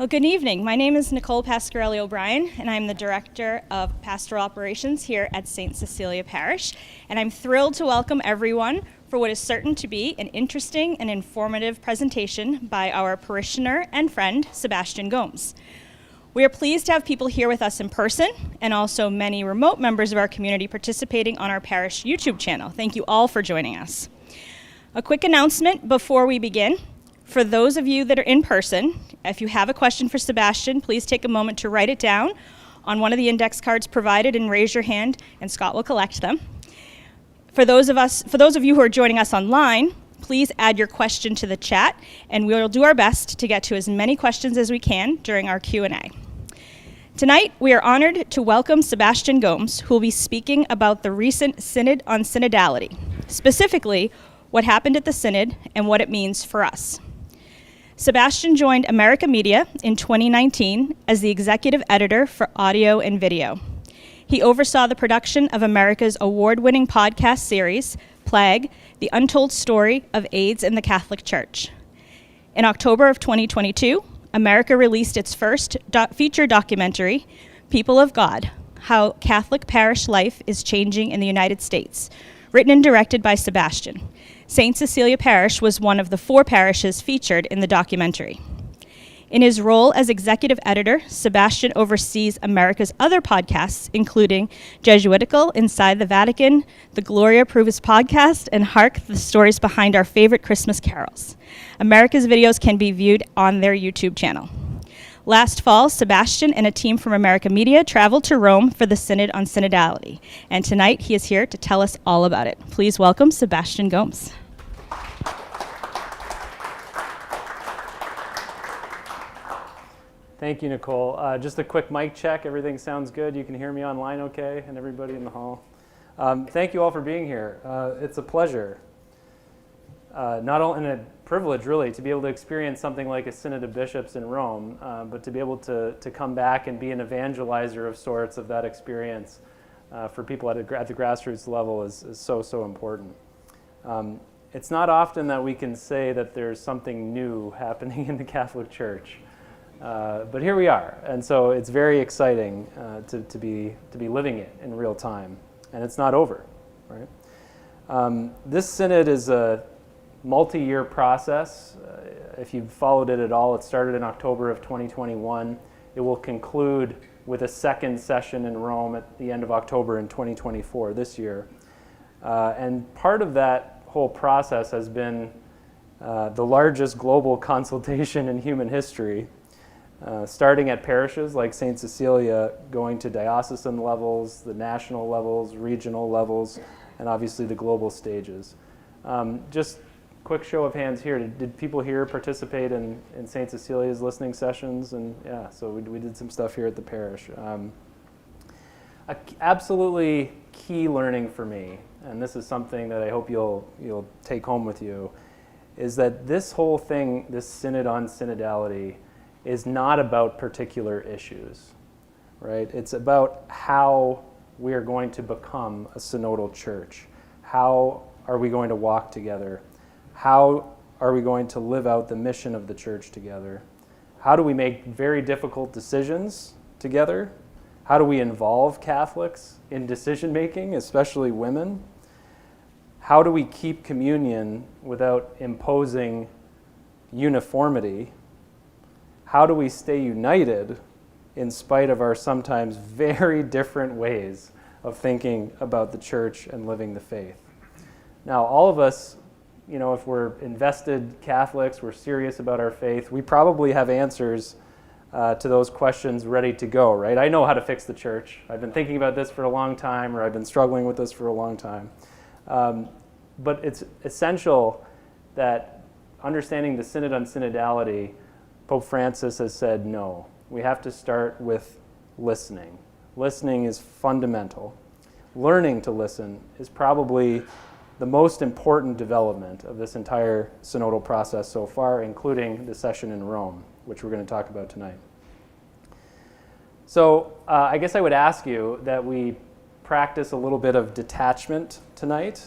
Well, good evening. My name is Nicole Pasquarelli O'Brien, and I'm the Director of Pastoral Operations here at St. Cecilia Parish. And I'm thrilled to welcome everyone for what is certain to be an interesting and informative presentation by our parishioner and friend, Sebastian Gomes. We are pleased to have people here with us in person and also many remote members of our community participating on our parish YouTube channel. Thank you all for joining us. A quick announcement before we begin. For those of you that are in person, if you have a question for Sebastian, please take a moment to write it down on one of the index cards provided and raise your hand, and Scott will collect them. For those of you who are joining us online, please add your question to the chat, and we will do our best to get to as many questions as we can during our Q&A. Tonight, we are honored to welcome Sebastian Gomes, who will be speaking about the recent Synod on Synodality, specifically what happened at the Synod and what it means for us. Sebastian joined America Media in 2019 as the executive editor for audio and video. He oversaw the production of America's award-winning podcast series, Plague, The Untold Story of AIDS in the Catholic Church. In October of 2022, America released its first feature documentary, People of God, How Catholic Parish Life is Changing in the United States, written and directed by Sebastian. St. Cecilia Parish was one of the 4 parishes featured in the documentary. In his role as executive editor, Sebastian oversees America's other podcasts, including Jesuitical, Inside the Vatican, the Gloria Pruvis podcast, and Hark, the stories behind our favorite Christmas carols. America's videos can be viewed on their YouTube channel. Last fall, Sebastian and a team from America Media traveled to Rome for the Synod on Synodality, and tonight he is here to tell us all about it. Please welcome Sebastian Gomes. Thank you, Nicole. Just a quick mic check. Everything sounds good. You can hear me online okay, and everybody in the hall. Thank you all for being here. It's a pleasure, not only and a privilege, really, to be able to experience something like a Synod of Bishops in Rome, but to be able to come back and be an evangelizer of sorts of that experience for people at the grassroots level is so important. It's not often that we can say that there's something new happening in the Catholic Church. But here we are, and so it's very exciting to be living it in real time, and it's not over, right? This synod is a multi-year process. If you've followed it at all, it started in October of 2021. It will conclude with a second session in Rome at the end of October in 2024, this year. And part of that whole process has been the largest global consultation in human history. Starting at parishes like St. Cecilia, going to diocesan levels, the national levels, regional levels, and obviously the global stages. Just quick show of hands here. Did people here participate in St. Cecilia's listening sessions? And yeah, so we did some stuff here at the parish. Absolutely key learning for me, and this is something that I hope you'll take home with you, is that this whole thing, this Synod on Synodality, is not about particular issues, right? It's about how we are going to become a synodal church. How are we going to walk together? How are we going to live out the mission of the church together? How do we make very difficult decisions together? How do we involve Catholics in decision making, especially women? How do we keep communion without imposing uniformity? How do we stay united in spite of our sometimes very different ways of thinking about the church and living the faith? Now, all of us, if we're invested Catholics, we're serious about our faith, we probably have answers to those questions ready to go, right? I know how to fix the church. I've been thinking about this for a long time, or I've been struggling with this for a long time. But it's essential that understanding the Synod on Synodality, Pope Francis has said no. We have to start with listening. Listening is fundamental. Learning to listen is probably the most important development of this entire synodal process so far, including the session in Rome, which we're going to talk about tonight. So I guess I would ask you that we practice a little bit of detachment tonight,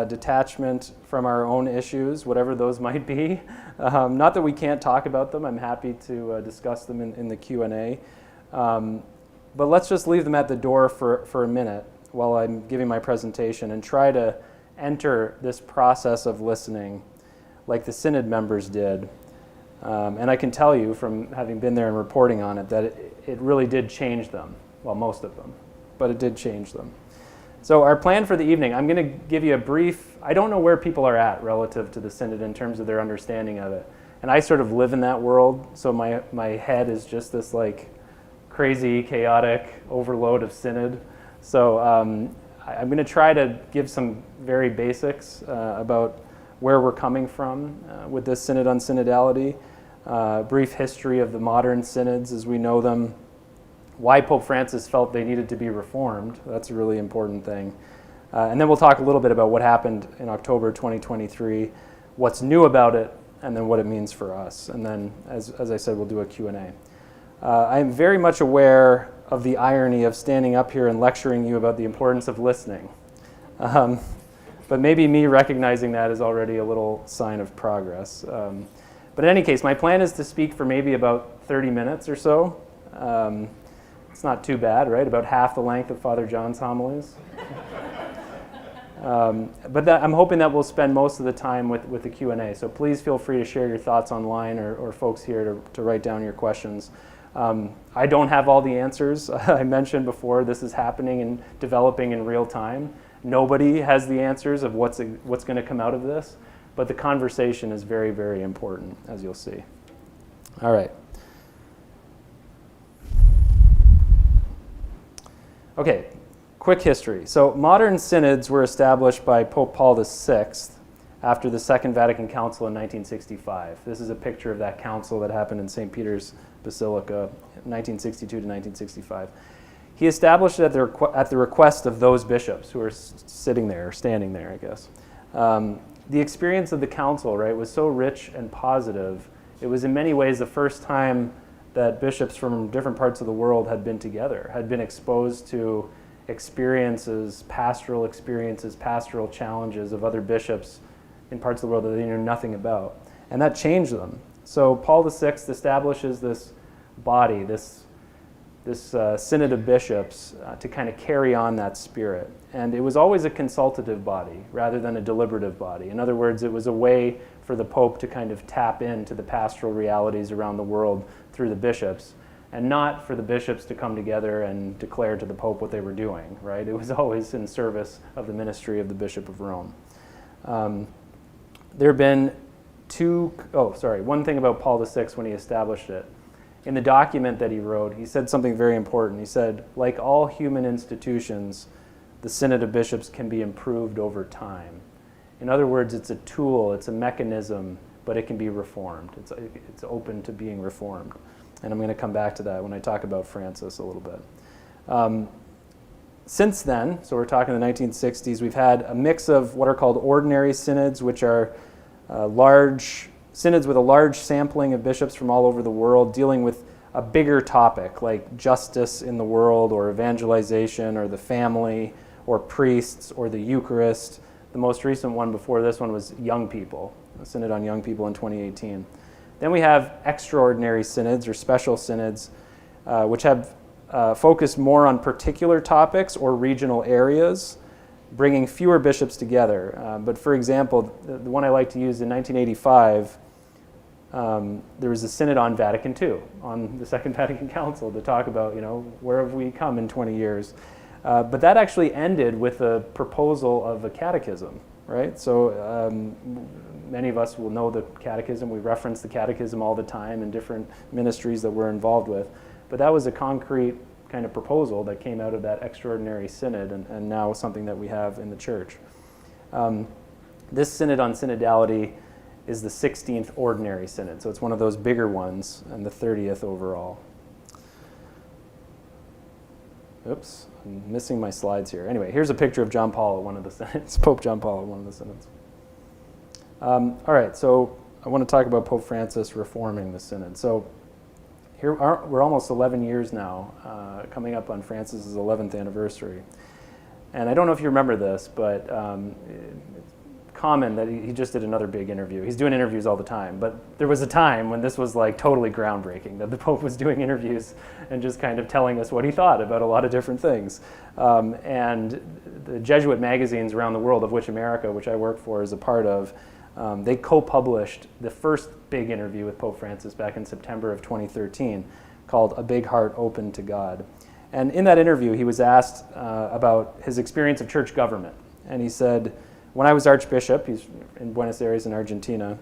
detachment from our own issues, whatever those might be. Not that we can't talk about them. I'm happy to discuss them in the Q&A. But let's just leave them at the door for a minute while I'm giving my presentation and try to enter this process of listening like the Synod members did. And I can tell you from having been there and reporting on it that it really did change them. Well, most of them, but it did change them. So our plan for the evening, I'm going to give you a brief, I don't know where people are at relative to the Synod in terms of their understanding of it. And I sort of live in that world, so my head is just this like crazy, chaotic overload of Synod. So I'm going to try to give some very basics about where we're coming from with this Synod on Synodality, brief history of the modern synods as we know them, why Pope Francis felt they needed to be reformed. That's a really important thing. And then we'll talk a little bit about what happened in October 2023, what's new about it, and then what it means for us. And then, as I said, we'll do a Q&A. I am very much aware of the irony of standing up here and lecturing you about the importance of listening. But maybe me recognizing that is already a little sign of progress. But in any case, my plan is to speak for maybe about 30 minutes or so. It's not too bad, right? About half the length of Father John's homilies. But I'm hoping that we'll spend most of the time with the Q&A. So please feel free to share your thoughts online or folks here to write down your questions. I don't have all the answers. I mentioned before this is happening and developing in real time. Nobody has the answers of what's going to come out of this, but the conversation is very, very important, as you'll see. All right. Okay, quick history. So modern synods were established by Pope Paul VI after the Second Vatican Council in 1965. This is a picture of that council that happened in St. Peter's Basilica, 1962 to 1965. He established it at the request of those bishops who are sitting there, or standing there, I guess. The experience of the council, right, was so rich and positive. It was in many ways the first time that bishops from different parts of the world had been together, had been exposed to experiences, pastoral challenges of other bishops in parts of the world that they knew nothing about. And that changed them. So Paul VI establishes this body, this synod of bishops to kind of carry on that spirit. And it was always a consultative body rather than a deliberative body. In other words, it was a way for the Pope to kind of tap into the pastoral realities around the world through the bishops, and not for the bishops to come together and declare to the Pope what they were doing, right? It was always in service of the ministry of the Bishop of Rome. There have been one thing about Paul VI when he established it. In the document that he wrote, he said something very important. He said, like all human institutions, the Synod of Bishops can be improved over time. In other words, it's a tool, it's a mechanism, but it can be reformed. It's open to being reformed. And I'm going to come back to that when I talk about Francis a little bit. Since then, so we're talking the 1960s, we've had a mix of what are called ordinary synods, which are large synods with a large sampling of bishops from all over the world dealing with a bigger topic like justice in the world or evangelization or the family or priests or the Eucharist. The most recent one before this one was young people, a synod on young people in 2018. Then we have extraordinary synods or special synods, which have focused more on particular topics or regional areas, bringing fewer bishops together. But for example, the one I like to use in 1985, there was a synod on Vatican II, on the Second Vatican Council, to talk about, where have we come in 20 years? But that actually ended with a proposal of a catechism, right? So many of us will know the catechism. We reference the catechism all the time in different ministries that we're involved with. But that was a concrete kind of proposal that came out of that extraordinary synod and now something that we have in the church. This synod on synodality is the 16th ordinary synod, so it's one of those bigger ones and the 30th overall. Oops, I'm missing my slides here. Anyway, here's a picture of John Paul at one of the synods, Pope John Paul at one of the synods. All right, so I want to talk about Pope Francis reforming the synod. So we're almost 11 years now, coming up on Francis's 11th anniversary. And I don't know if you remember this, but it's common that he just did another big interview. He's doing interviews all the time, but there was a time when this was like totally groundbreaking, that the Pope was doing interviews and just kind of telling us what he thought about a lot of different things. And the Jesuit magazines around the world, of which America, which I work for, is a part of, they co-published the first big interview with Pope Francis back in September of 2013 called A Big Heart Open to God. And in that interview, he was asked about his experience of church government. And he said, when I was Archbishop, he's in Buenos Aires in Argentina,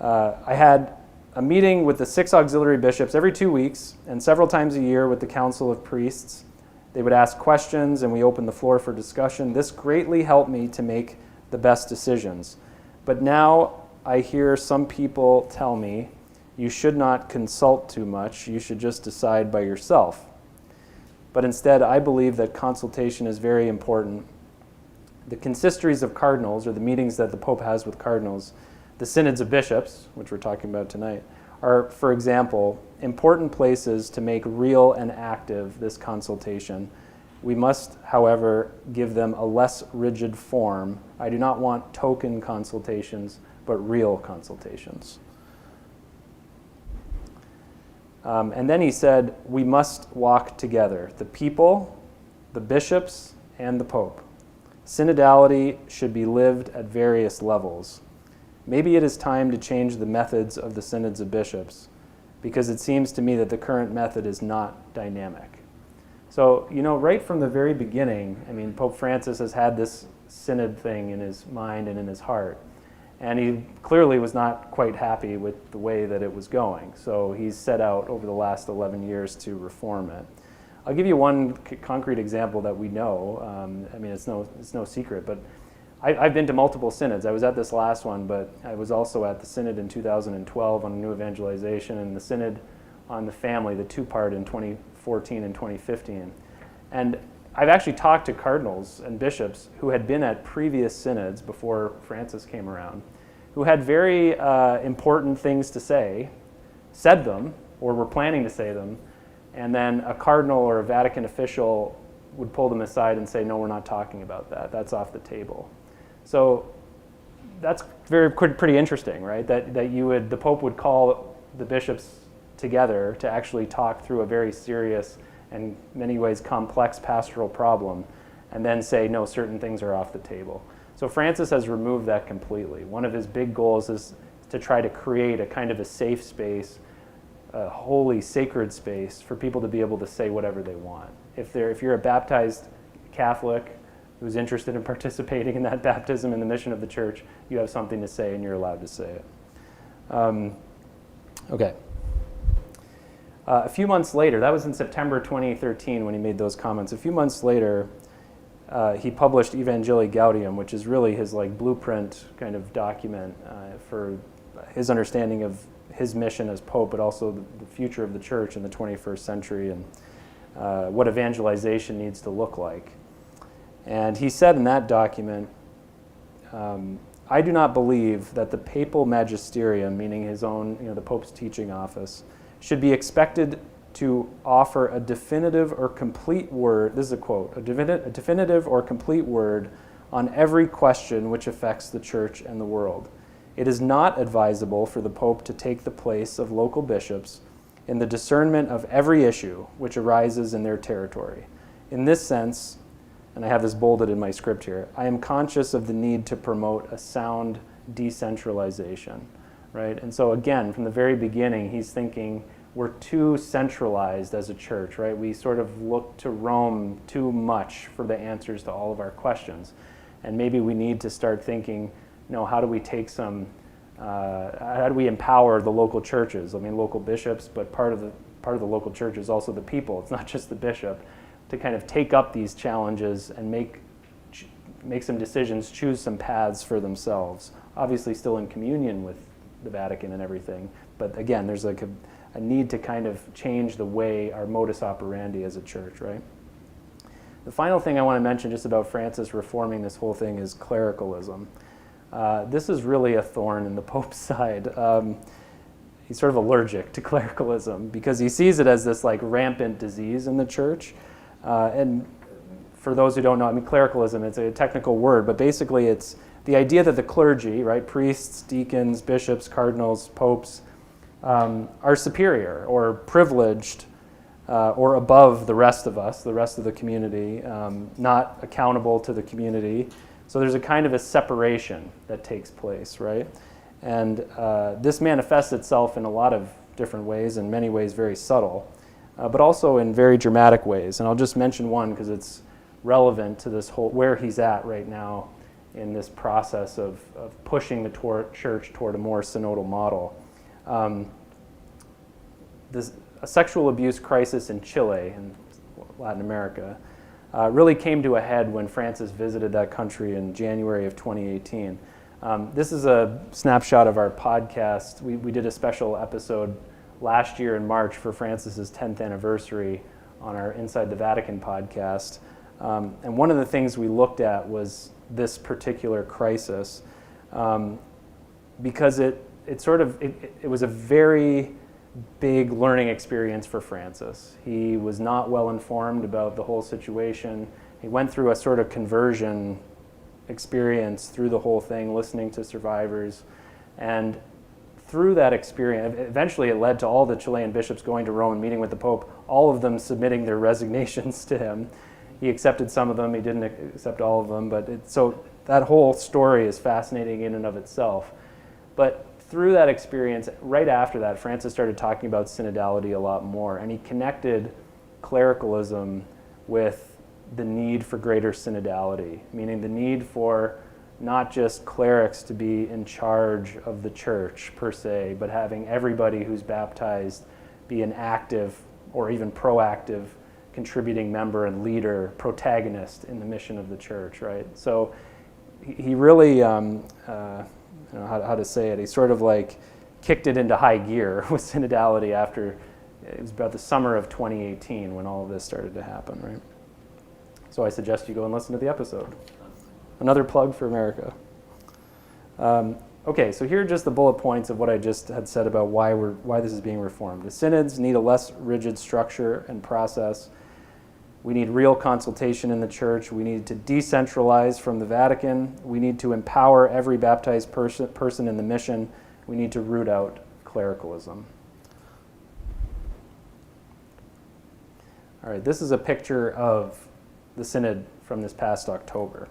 I had a meeting with the 6 auxiliary bishops every 2 weeks and several times a year with the Council of Priests. They would ask questions and we opened the floor for discussion. This greatly helped me to make the best decisions. But now I hear some people tell me, you should not consult too much, you should just decide by yourself. But instead, I believe that consultation is very important. The consistories of cardinals, or the meetings that the Pope has with cardinals, the synods of bishops, which we're talking about tonight, are, for example, important places to make real and active this consultation. We must, however, give them a less rigid form. I do not want token consultations, but real consultations. And then he said, we must walk together, the people, the bishops, and the Pope. Synodality should be lived at various levels. Maybe it is time to change the methods of the synods of bishops, because it seems to me that the current method is not dynamic. So, right from the very beginning, Pope Francis has had this synod thing in his mind and in his heart. And he clearly was not quite happy with the way that it was going. So he's set out over the last 11 years to reform it. I'll give you one concrete example that we know. It's no secret, but I've been to multiple synods. I was at this last one, but I was also at the synod in 2012 on new evangelization, and the synod on the family, the 2-part in 2014 and 2015. And I've actually talked to cardinals and bishops who had been at previous synods before Francis came around, who had very important things to say, said them, or were planning to say them, and then a cardinal or a Vatican official would pull them aside and say, no, we're not talking about that. That's off the table. So that's pretty interesting, right? That the Pope would call the bishops together to actually talk through a very serious and in many ways complex pastoral problem, and then say, no, certain things are off the table. So Francis has removed that completely. One of his big goals is to try to create a kind of a safe space, a holy, sacred space for people to be able to say whatever they want. If you're a baptized Catholic who's interested in participating in that baptism and the mission of the church, you have something to say and you're allowed to say it. Okay. A few months later, that was in September 2013 when he made those comments. A few months later, he published Evangelii Gaudium, which is really his blueprint kind of document for his understanding of his mission as Pope, but also the future of the church in the 21st century and what evangelization needs to look like. And he said in that document, I do not believe that the papal magisterium, meaning his own, the Pope's teaching office, should be expected to offer a definitive or complete word, this is a quote, a definitive or complete word on every question which affects the church and the world. It is not advisable for the Pope to take the place of local bishops in the discernment of every issue which arises in their territory. In this sense, and I have this bolded in my script here, I am conscious of the need to promote a sound decentralization. Right? And so again, from the very beginning, he's thinking we're too centralized as a church, right? We sort of look to Rome too much for the answers to all of our questions. And maybe we need to start thinking, how do we take how do we empower the local churches? Local bishops, but part of the local church is also the people. It's not just the bishop, to kind of take up these challenges and make some decisions, choose some paths for themselves. Obviously still in communion with the Vatican and everything, but again, there's a need to kind of change the way our modus operandi as a church, right? The final thing I want to mention just about Francis reforming this whole thing is clericalism. This is really a thorn in the Pope's side. He's sort of allergic to clericalism because he sees it as this rampant disease in the church. And for those who don't know, I mean, clericalism, it's a technical word, but basically it's the idea that the clergy, right, priests, deacons, bishops, cardinals, popes, are superior or privileged or above the rest of us, the rest of the community, not accountable to the community. So there's a kind of a separation that takes place, right? And this manifests itself in a lot of different ways, in many ways very subtle, but also in very dramatic ways. And I'll just mention one because it's relevant to this whole, where he's at right now in this process of pushing the church toward a more synodal model. A sexual abuse crisis in Chile, in Latin America, really came to a head when Francis visited that country in January of 2018. This is a snapshot of our podcast. We did a special episode last year in March for Francis's 10th anniversary on our Inside the Vatican podcast. And one of the things we looked at was this particular crisis, because it was a very big learning experience for Francis. He was not well informed about the whole situation. He went through a sort of conversion experience through the whole thing, listening to survivors. And through that experience, eventually it led to all the Chilean bishops going to Rome and meeting with the Pope, all of them submitting their resignations to him. He accepted some of them, he didn't accept all of them, so that whole story is fascinating in and of itself. But through that experience, right after that, Francis started talking about synodality a lot more, and he connected clericalism with the need for greater synodality, meaning the need for not just clerics to be in charge of the church per se, but having everybody who's baptized be an active or even proactive contributing member and leader, protagonist in the mission of the church, right? So he really, I don't know how to say it, he sort of like kicked it into high gear with synodality after, it was about the summer of 2018 when all of this started to happen, right? So I suggest you go and listen to the episode. Another plug for America. Okay, so here are just the bullet points of what I just had said about why this is being reformed. The synods need a less rigid structure and process. We need real consultation in the church. We need to decentralize from the Vatican. We need to empower every baptized person in the mission. We need to root out clericalism. All right, this is a picture of the synod from this past October.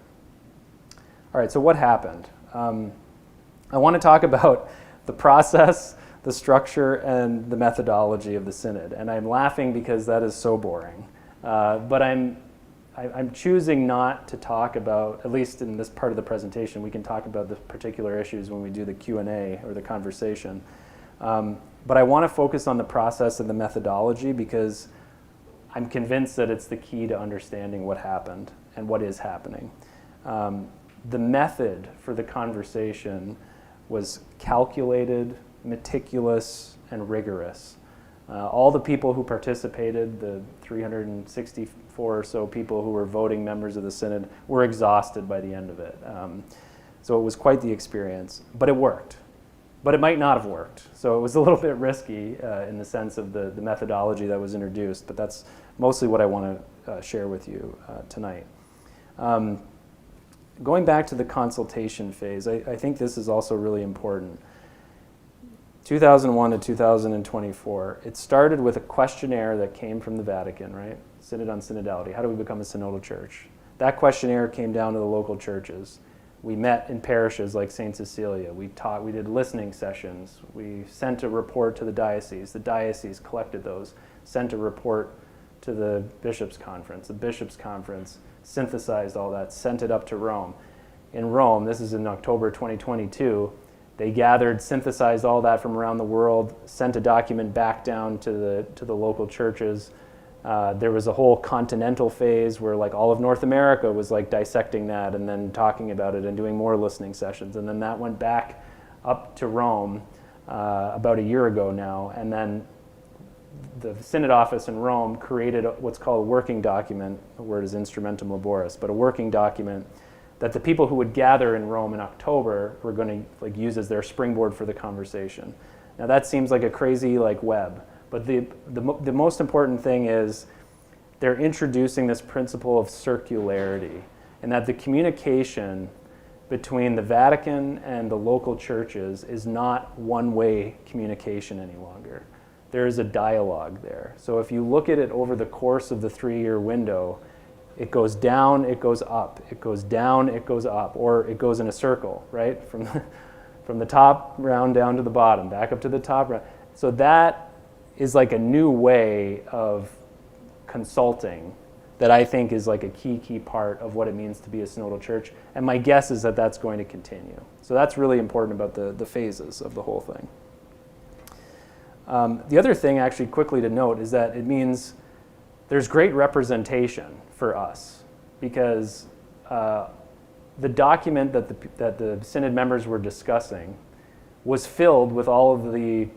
All right, so what happened? I want to talk about the process, the structure, and the methodology of the synod. And I'm laughing because that is so boring. But I'm choosing not to talk about, at least in this part of the presentation, we can talk about the particular issues when we do the Q&A or the conversation. But I want to focus on the process and the methodology because I'm convinced that it's the key to understanding what happened and what is happening. The method for the conversation was calculated, meticulous, and rigorous. All the people who participated, the 364 or so people who were voting members of the synod, were exhausted by the end of it. So it was quite the experience, but it worked. But it might not have worked. So it was a little bit risky in the sense of the methodology that was introduced, but that's mostly what I want to share with you tonight. Going back to the consultation phase, I think this is also really important. 2001 to 2024, it started with a questionnaire that came from the Vatican, right? Synod on Synodality. How do we become a synodal church? That questionnaire came down to the local churches. We met in parishes like St. Cecilia. We did listening sessions. We sent a report to the diocese. The diocese collected those, sent a report to the bishops' conference. The bishops' conference synthesized all that, sent it up to Rome. In Rome, this is in October 2022, they gathered, synthesized all that from around the world, sent a document back down to the local churches. There was a whole continental phase where like all of North America was like dissecting that and then talking about it and doing more listening sessions. And then that went back up to Rome about a year ago now. And then the Synod office in Rome created what's called a working document. The word is instrumentum laboris, but a working document that the people who would gather in Rome in October were going to like use as their springboard for the conversation. Now that seems like a crazy like web, but the most important thing is they're introducing this principle of circularity, and that the communication between the Vatican and the local churches is not one-way communication any longer. There is a dialogue there. So if you look at it over the course of the 3-year window, it goes down, it goes up, it goes down, it goes up, or it goes in a circle, right? From the top round down to the bottom, back up to the top round. So that is like a new way of consulting that I think is like a key part of what it means to be a synodal church. And my guess is that that's going to continue. So that's really important about the phases of the whole thing. The other thing actually quickly to note is that it means there's great representation for us, because the document that the Synod members were discussing was filled with all of the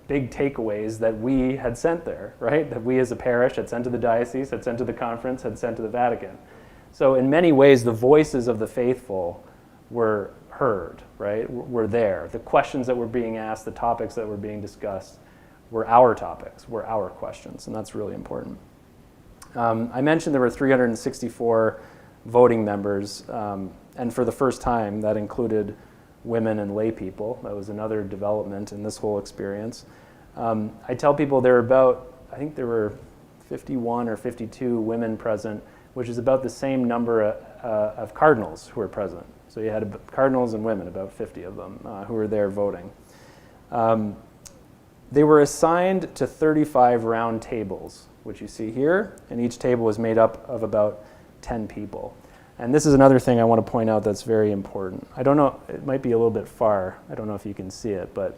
big takeaways that we had sent there, right? That we as a parish had sent to the diocese, had sent to the conference, had sent to the Vatican. So in many ways, the voices of the faithful were heard, right? Were there. The questions that were being asked, the topics that were being discussed were our topics, were our questions, and that's really important. I mentioned there were 364 voting members, and for the first time, that included women and lay people. That was another development in this whole experience. I tell people there were 51 or 52 women present, which is about the same number of cardinals who were present. So you had cardinals and women, about 50 of them, who were there voting. They were assigned to 35 round tables, which you see here, and each table was made up of about 10 people. And this is another thing I want to point out that's very important. I don't know, it might be a little bit far. I don't know if you can see it, but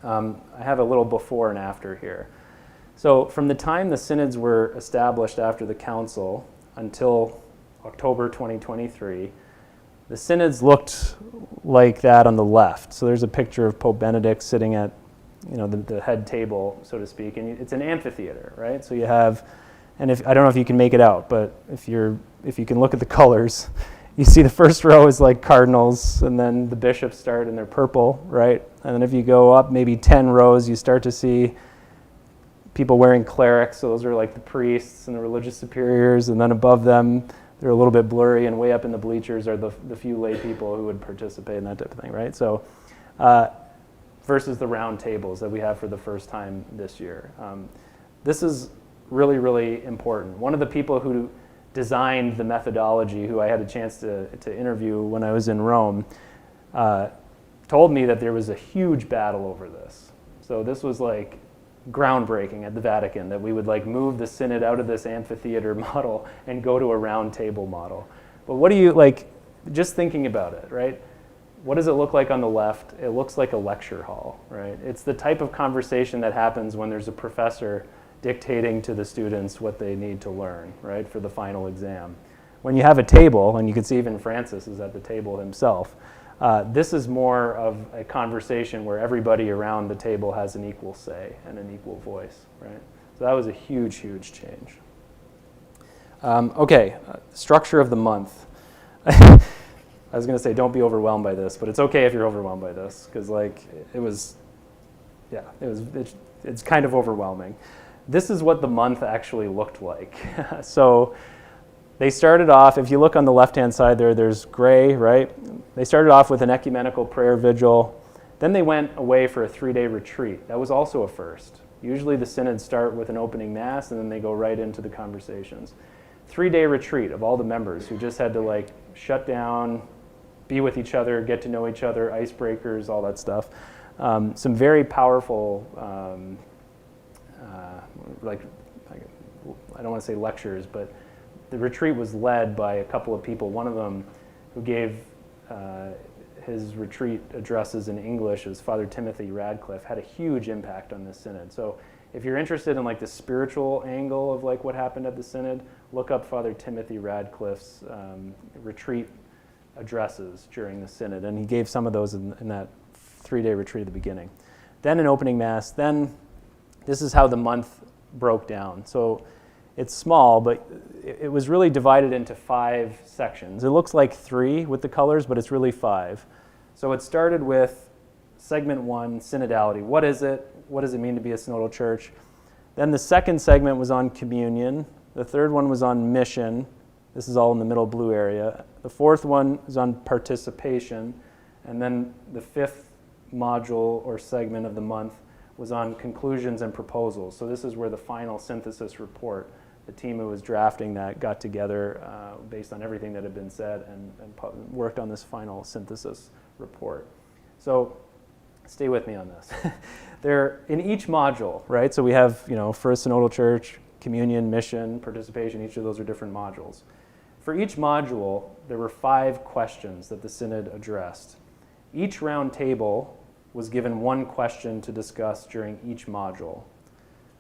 I have a little before and after here. So from the time the synods were established after the council until October 2023, the synods looked like that on the left. So there's a picture of Pope Benedict sitting at the head table, so to speak, and it's an amphitheater, right? So you have, and I don't know if you can make it out, but if you can look at the colors, you see the first row is like cardinals, and then the bishops start and they're purple, right? And then if you go up maybe 10 rows, you start to see people wearing clerics, so those are like the priests and the religious superiors, and then above them, they're a little bit blurry, and way up in the bleachers are the few lay people who would participate in that type of thing, right? So, versus the round tables that we have for the first time this year. This is really, really important. One of the people who designed the methodology, who I had a chance to interview when I was in Rome, told me that there was a huge battle over this. So this was like groundbreaking at the Vatican, that we would like move the synod out of this amphitheater model and go to a round table model. But what do you, like, just thinking about it, right? What does it look like on the left? It looks like a lecture hall, right? It's the type of conversation that happens when there's a professor dictating to the students what they need to learn, right, for the final exam. When you have a table, and you can see even Francis is at the table himself, this is more of a conversation where everybody around the table has an equal say and an equal voice, right? So that was a huge, huge change. Structure of the month. I was going to say don't be overwhelmed by this, but it's okay if you're overwhelmed by this, because it's kind of overwhelming. This is what the month actually looked like. So they started off, if you look on the left-hand side there's gray, right? They started off with an ecumenical prayer vigil. Then they went away for a 3-day retreat. That was also a first. Usually the synods start with an opening mass, and then they go right into the conversations. 3-day retreat of all the members who just had to like shut down, be with each other, get to know each other, icebreakers, all that stuff. Some very powerful, I don't want to say lectures, but the retreat was led by a couple of people. One of them who gave his retreat addresses in English was Father Timothy Radcliffe, had a huge impact on this synod. So if you're interested in like the spiritual angle of like what happened at the synod, look up Father Timothy Radcliffe's retreat addresses during the synod, and he gave some of those in that 3-day retreat at the beginning. Then an opening mass. Then this is how the month broke down. So it's small, but it was really divided into 5 sections. It looks like 3 with the colors, but it's really 5. So it started with segment 1, synodality. What is it? What does it mean to be a synodal church? Then the second segment was on communion. The third one was on mission. This is all in the middle blue area. The fourth one is on participation. And then the fifth module or segment of the month was on conclusions and proposals. So this is where the final synthesis report, the team who was drafting that got together based on everything that had been said and worked on this final synthesis report. So stay with me on this. They're in each module, right? So we have, for a synodal church, communion, mission, participation, each of those are different modules. For each module, there were 5 questions that the synod addressed. Each round table was given 1 question to discuss during each module.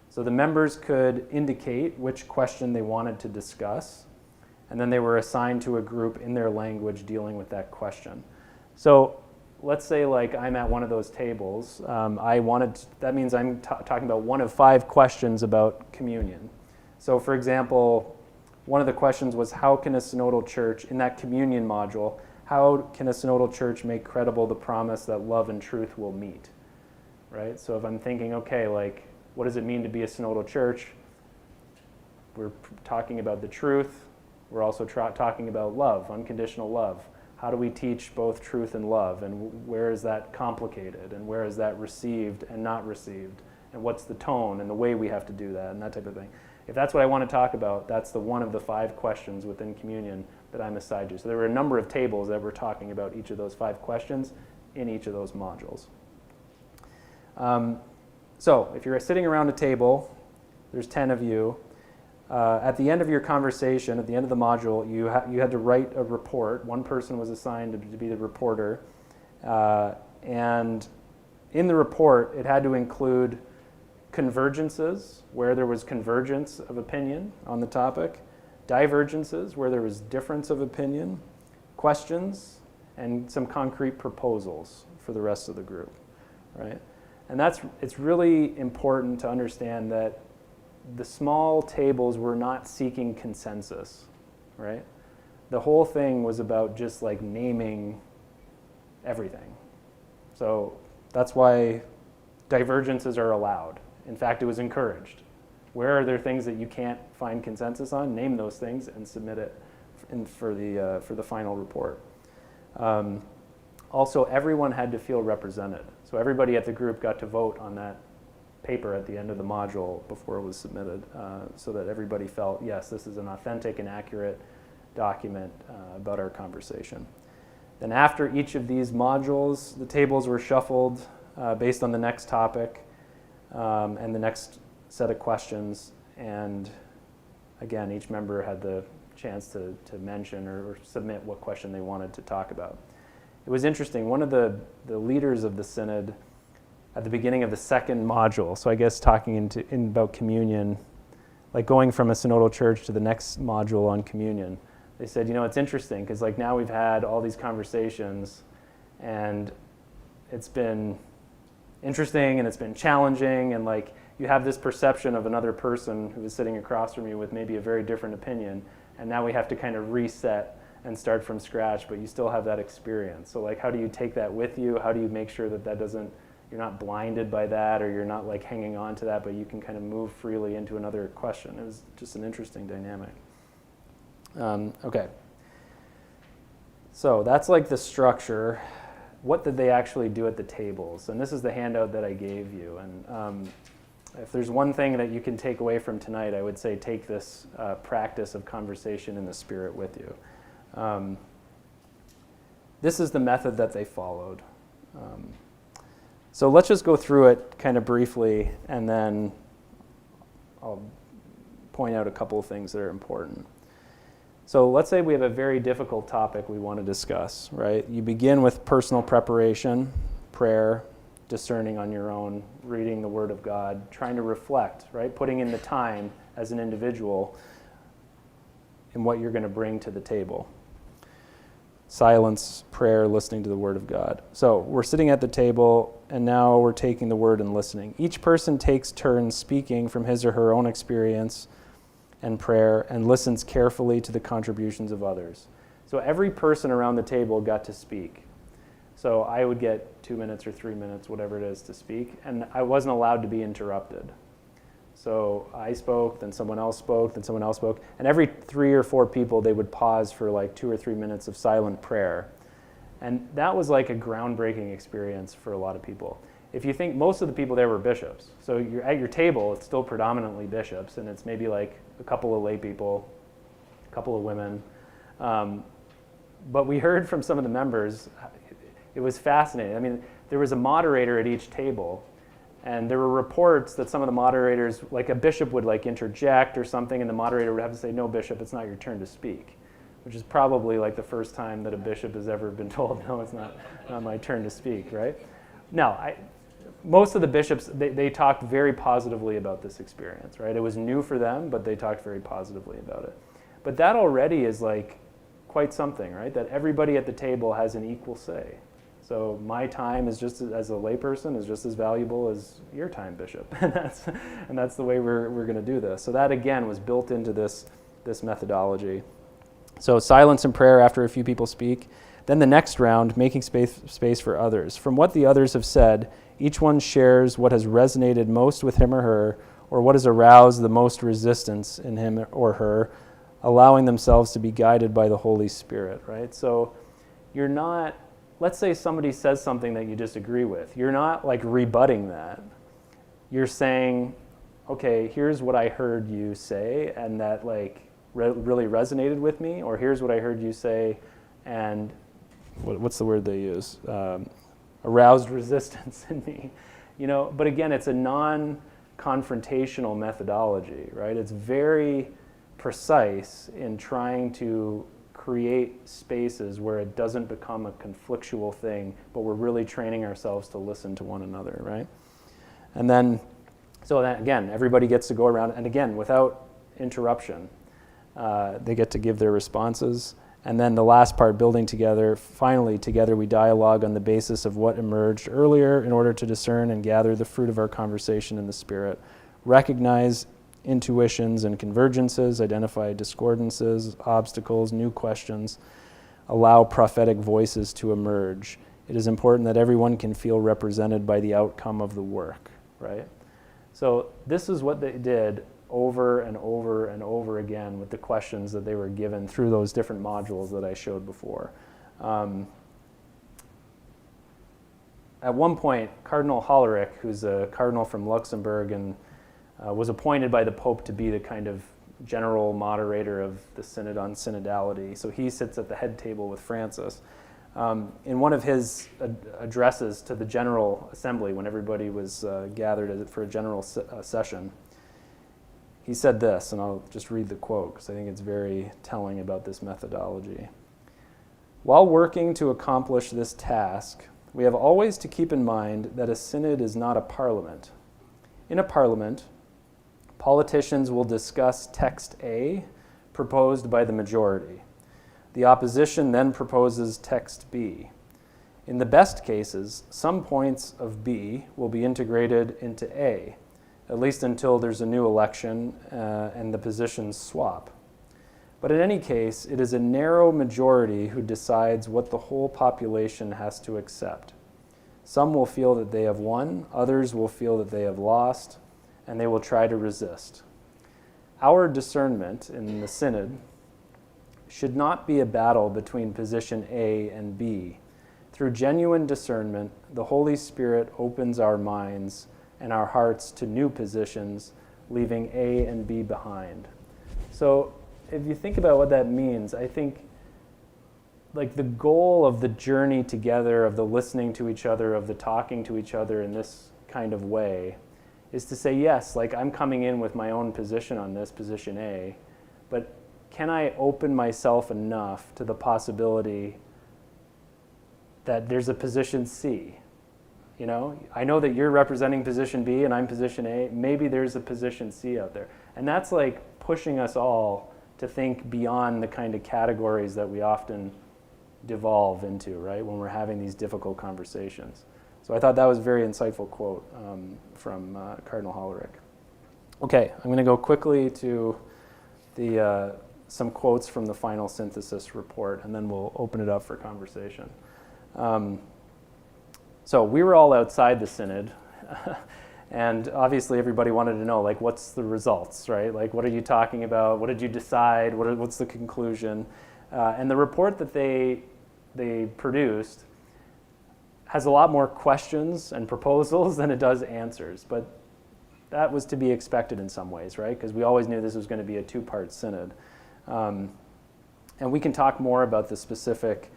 So the members could indicate which question they wanted to discuss, and then they were assigned to a group in their language dealing with that question. So let's say I'm at one of those tables. That means I'm talking about one of 5 questions about communion. So for example, one of the questions was, how can a synodal church, in that communion module, how can a synodal church make credible the promise that love and truth will meet, right? So if I'm thinking, okay, what does it mean to be a synodal church? We're talking about the truth. We're also talking about love, unconditional love. How do we teach both truth and love? And where is that complicated? And where is that received and not received? And what's the tone and the way we have to do that and that type of thing? If that's what I want to talk about, that's one of the 5 questions within communion that I'm assigned to. So there were a number of tables that were talking about each of those 5 questions in each of those modules. So if you're sitting around a table, there's 10 of you. At the end of your conversation, at the end of the module, you had to write a report. One person was assigned to be the reporter. And in the report, it had to include convergences, where there was convergence of opinion on the topic, divergences, where there was difference of opinion, questions, and some concrete proposals for the rest of the group, right? And it's really important to understand that the small tables were not seeking consensus, right? The whole thing was about just naming everything. So that's why divergences are allowed. In fact, it was encouraged. Where are there things that you can't find consensus on? Name those things and submit it for the final report. Also, everyone had to feel represented. So everybody at the group got to vote on that paper at the end of the module before it was submitted, so that everybody felt, yes, this is an authentic and accurate document about our conversation. Then after each of these modules, the tables were shuffled based on the next topic and the next set of questions. And again, each member had the chance to mention or submit what question they wanted to talk about. It was interesting. One of the leaders of the synod at the beginning of the second module, so I guess talking about communion, going from a synodal church to the next module on communion, they said, it's interesting because now we've had all these conversations and it's been interesting and it's been challenging, and you have this perception of another person who is sitting across from you with maybe a very different opinion, and now we have to kind of reset and start from scratch, but you still have that experience. So how do you take that with you? How do you make sure that you're not blinded by that, or you're not hanging on to that, but you can kind of move freely into another question? It was just an interesting dynamic. Okay. So that's the structure. What did they actually do at the tables? And this is the handout that I gave you. And if there's one thing that you can take away from tonight, I would say take this practice of conversation in the Spirit with you. This is the method that they followed. So let's just go through it kind of briefly, and then I'll point out a couple of things that are important. So let's say we have a very difficult topic we want to discuss, right? You begin with personal preparation, prayer, discerning on your own, reading the Word of God, trying to reflect, right? Putting in the time as an individual in what you're going to bring to the table. Silence, prayer, listening to the Word of God. So we're sitting at the table, and now we're taking the Word and listening. Each person takes turns speaking from his or her own experience and prayer, and listens carefully to the contributions of others. So every person around the table got to speak. So I would get 2 minutes or 3 minutes, whatever it is, to speak, and I wasn't allowed to be interrupted. So I spoke, then someone else spoke, then someone else spoke. And every 3 or 4 people, they would pause for like 2 or 3 minutes of silent prayer. And that was like a groundbreaking experience for a lot of people. If you think most of the people there were bishops, so you're at your table, it's still predominantly bishops, and it's maybe like a couple of lay people, a couple of women. But we heard from some of the members, it was fascinating. I mean, there was a moderator at each table, and there were reports that some of the moderators, like a bishop would like interject or something, and the moderator would have to say, "No, bishop, it's not your turn to speak," which is probably like the first time that a bishop has ever been told, "No, it's not my turn to speak," right? Now, most of the bishops, they talked very positively about this experience, right? It was new for them, but they talked very positively about it. But that already is like quite something, right? That everybody at the table has an equal say. So my time is just, as a layperson, is just as valuable as your time, bishop. and that's the way we're going to do this. So that, again, was built into this methodology. So silence and prayer after a few people speak. Then the next round, making space for others. From what the others have said, each one shares what has resonated most with him or her, or what has aroused the most resistance in him or her, allowing themselves to be guided by the Holy Spirit, right? So you're not, let's say somebody says something that you disagree with. You're not like rebutting that. You're saying, okay, here's what I heard you say, and that like really resonated with me, or here's what I heard you say, and what's the word they use? Aroused resistance in me, But again, it's a non-confrontational methodology, right? It's very precise in trying to create spaces where it doesn't become a conflictual thing, but we're really training ourselves to listen to one another, right? And then, so then again, everybody gets to go around, and again, without interruption, they get to give their responses. And then the last part, building together, finally together we dialogue on the basis of what emerged earlier in order to discern and gather the fruit of our conversation in the Spirit, recognize intuitions and convergences, identify discordances, obstacles, new questions, allow prophetic voices to emerge. It is important that everyone can feel represented by the outcome of the work, right? So this is what they did over and over and over again with the questions that they were given through those different modules that I showed before. At one point, Cardinal Hollerich, who's a cardinal from Luxembourg and was appointed by the Pope to be the kind of general moderator of the Synod on Synodality. So he sits at the head table with Francis. In one of his addresses to the General Assembly, when everybody was gathered for a general session, he said this, and I'll just read the quote because I think it's very telling about this methodology. While working to accomplish this task, we have always to keep in mind that a synod is not a parliament. In a parliament, politicians will discuss text A proposed by the majority. The opposition then proposes text B. In the best cases, some points of B will be integrated into A, at least until there's a new election and the positions swap. But in any case, it is a narrow majority who decides what the whole population has to accept. Some will feel that they have won, others will feel that they have lost, and they will try to resist. Our discernment in the Synod should not be a battle between position A and B. Through genuine discernment, the Holy Spirit opens our minds and our hearts to new positions, leaving A and B behind. So if you think about what that means, I think like the goal of the journey together, of the listening to each other, of the talking to each other in this kind of way, is to say, yes, like I'm coming in with my own position on this, position A, but can I open myself enough to the possibility that there's a position C? I know that you're representing position B and I'm position A. Maybe there's a position C out there. And that's like pushing us all to think beyond the kind of categories that we often devolve into, right, when we're having these difficult conversations. So I thought that was a very insightful quote from Cardinal Hollerich. Okay, I'm going to go quickly to some quotes from the final synthesis report, and then we'll open it up for conversation. So we were all outside the Synod, And obviously everybody wanted to know, like, what's the results, right? Like, what are you talking about? What did you decide? What's the conclusion? And the report that they produced has a lot more questions and proposals than it does answers. But that was to be expected in some ways, right? Because we always knew this was going to be a two-part synod. And we can talk more about the specific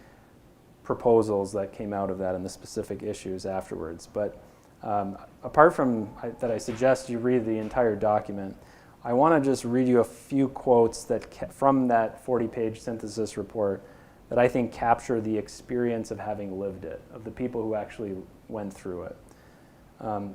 proposals that came out of that and the specific issues afterwards. But apart from that, I suggest you read the entire document. I want to just read you a few quotes from that 40-page synthesis report that I think capture the experience of having lived it, of the people who actually went through it.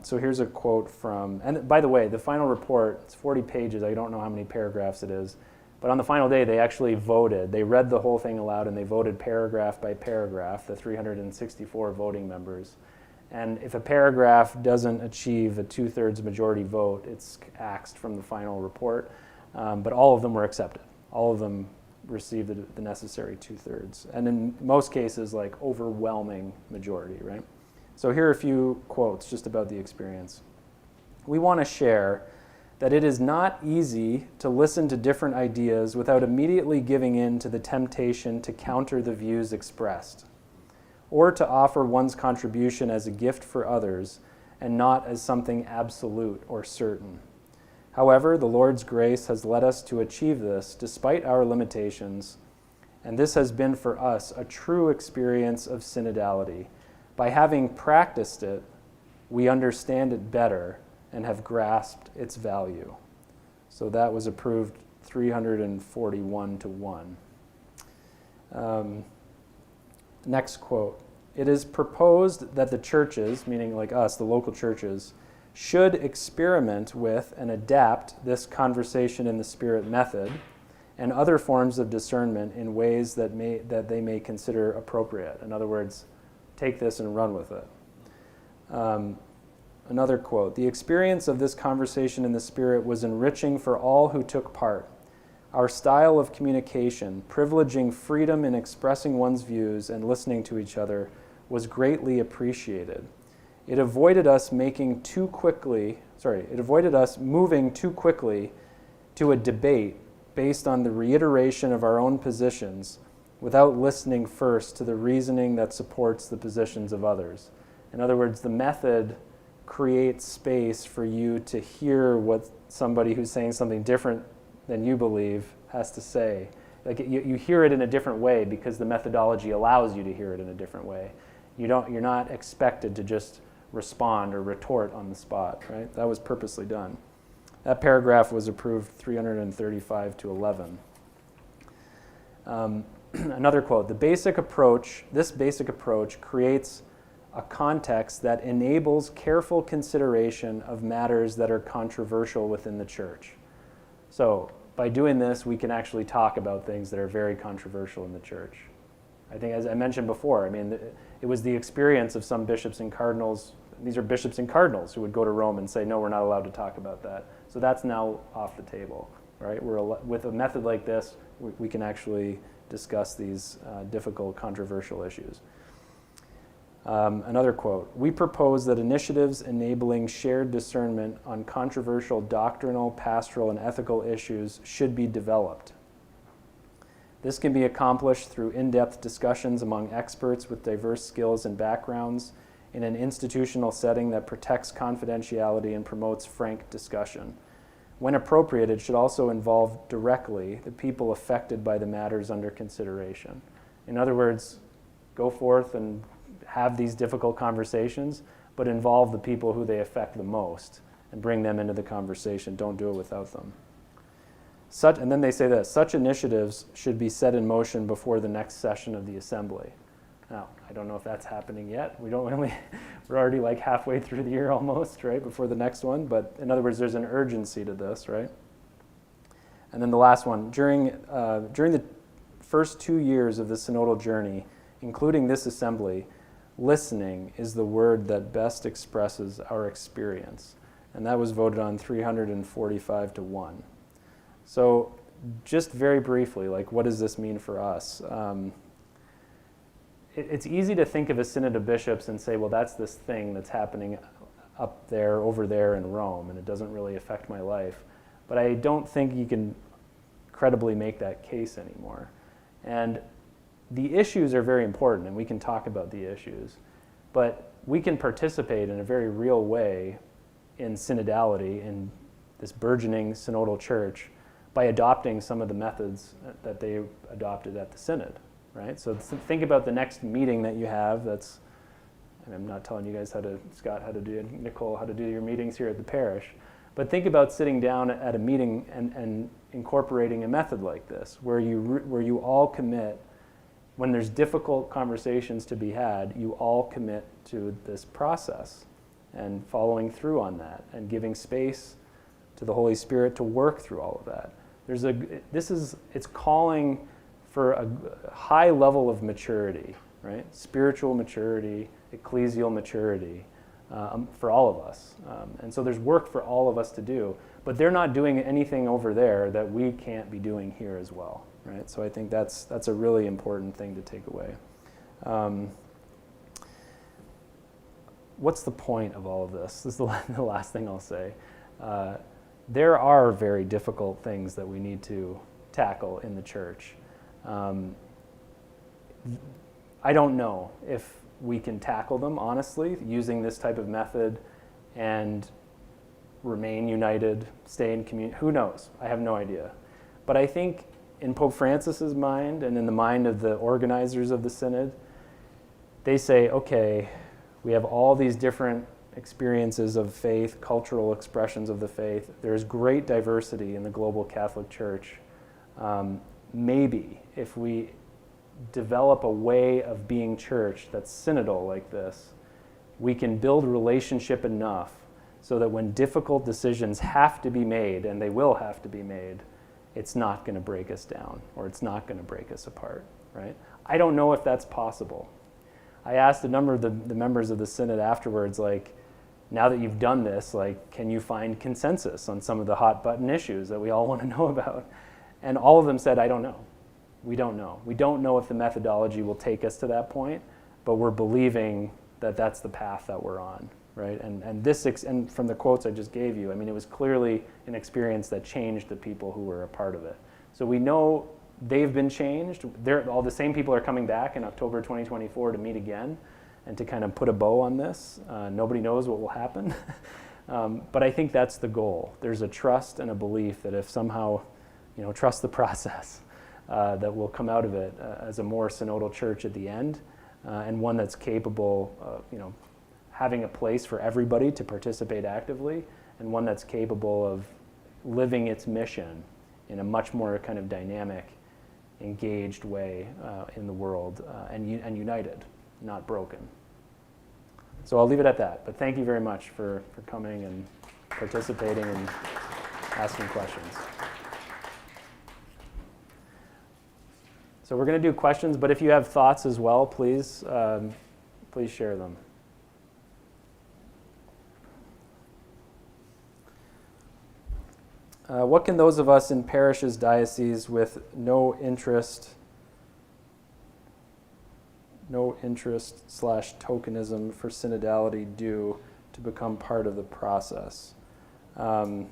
So here's a quote from, and by the way, the final report, it's 40 pages, I don't know how many paragraphs it is, but on the final day they actually voted. They read the whole thing aloud and they voted paragraph by paragraph, the 364 voting members. And if a paragraph doesn't achieve a 2/3 majority vote, it's axed from the final report. But all of them were accepted. All of them received the necessary 2/3. And in most cases, like overwhelming majority, right? So here are a few quotes just about the experience. We want to share that it is not easy to listen to different ideas without immediately giving in to the temptation to counter the views expressed, or to offer one's contribution as a gift for others and not as something absolute or certain. However, the Lord's grace has led us to achieve this despite our limitations, and this has been for us a true experience of synodality. By having practiced it, we understand it better and have grasped its value. So that was approved 341 to 1. Next quote. It is proposed that the churches, meaning like us, the local churches, should experiment with and adapt this conversation in the Spirit method and other forms of discernment in ways that they may consider appropriate. In other words, take this and run with it. Another quote, the experience of this conversation in the Spirit was enriching for all who took part. Our style of communication, privileging freedom in expressing one's views and listening to each other, was greatly appreciated. It avoided us moving too quickly to a debate based on the reiteration of our own positions without listening first to the reasoning that supports the positions of others. In other words, the method creates space for you to hear what somebody who's saying something different than you believe has to say. Like you hear it in a different way because the methodology allows you to hear it in a different way. You're not expected to just respond or retort on the spot, right? That was purposely done. That paragraph was approved 335 to 11. Another quote, this basic approach creates a context that enables careful consideration of matters that are controversial within the church. So by doing this, we can actually talk about things that are very controversial in the church. I think, as I mentioned before, I mean, it was the experience of some bishops and cardinals. These are bishops and cardinals who would go to Rome and say, no, we're not allowed to talk about that. So that's now off the table, right? With a method like this, we can actually discuss these difficult, controversial issues. Another quote, we propose that initiatives enabling shared discernment on controversial doctrinal, pastoral, and ethical issues should be developed. This can be accomplished through in-depth discussions among experts with diverse skills and backgrounds in an institutional setting that protects confidentiality and promotes frank discussion. When appropriate, it should also involve directly the people affected by the matters under consideration. In other words, go forth and have these difficult conversations, but involve the people who they affect the most and bring them into the conversation. Don't do it without them. And then they say this, such initiatives should be set in motion before the next session of the assembly. Now, I don't know if that's happening yet. We're already like halfway through the year almost, right, before the next one. But in other words, there's an urgency to this, right? And then the last one, during the first 2 years of the synodal journey, including this assembly, listening is the word that best expresses our experience. And that was voted on 345 to 1. So just very briefly, like, what does this mean for us? It's easy to think of a synod of bishops and say, well, that's this thing that's happening up there, over there in Rome, and it doesn't really affect my life. But I don't think you can credibly make that case anymore. And the issues are very important, and we can talk about the issues, but we can participate in a very real way in synodality, in this burgeoning synodal church, by adopting some of the methods that they adopted at the synod, right? So think about the next meeting that you have. And I'm not telling you guys Scott, how to do, Nicole, how to do your meetings here at the parish, but think about sitting down at a meeting and incorporating a method like this, where you all commit. When there's difficult conversations to be had, you all commit to this process and following through on that and giving space to the Holy Spirit to work through all of that. It's calling for a high level of maturity, right? Spiritual maturity, ecclesial maturity for all of us. And so there's work for all of us to do, but they're not doing anything over there that we can't be doing here as well. Right? So I think that's a really important thing to take away. What's the point of all of this? This is the last thing I'll say. There are very difficult things that we need to tackle in the church. I don't know if we can tackle them, honestly, using this type of method and remain united, stay in community. Who knows? I have no idea. But I think in Pope Francis's mind and in the mind of the organizers of the synod, they say, okay, we have all these different experiences of faith, cultural expressions of the faith. There's great diversity in the global Catholic Church. Maybe if we develop a way of being church that's synodal like this, we can build relationship enough so that when difficult decisions have to be made, and they will have to be made, it's not going to break us down, or it's not going to break us apart, right? I don't know if that's possible. I asked a number of the members of the synod afterwards, like, now that you've done this, like, can you find consensus on some of the hot button issues that we all want to know about? And all of them said, I don't know. We don't know. We don't know if the methodology will take us to that point, but we're believing that that's the path that we're on, right? And from the quotes I just gave you, I mean, it was clearly an experience that changed the people who were a part of it. So we know they've been changed. All the same people are coming back in October 2024 to meet again and to kind of put a bow on this. Nobody knows what will happen. But I think that's the goal. There's a trust and a belief that if somehow, trust the process, that will come out of it as a more synodal church at the end, and one that's capable of, having a place for everybody to participate actively, and one that's capable of living its mission in a much more kind of dynamic, engaged way in the world, and united, not broken. So I'll leave it at that. But thank you very much for coming and participating and asking questions. So we're going to do questions, but if you have thoughts as well, please share them. What can those of us in parishes, dioceses with no interest /tokenism for synodality do to become part of the process? I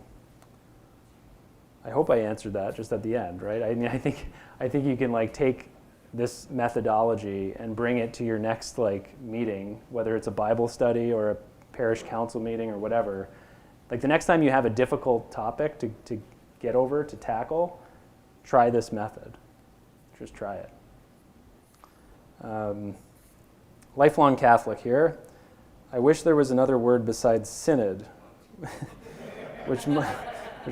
hope I answered that just at the end, right? I mean, I think you can take this methodology and bring it to your next meeting, whether it's a Bible study or a parish council meeting or whatever. The next time you have a difficult topic to get over, to tackle, try this method. Just try it. Lifelong Catholic here. I wish there was another word besides synod, which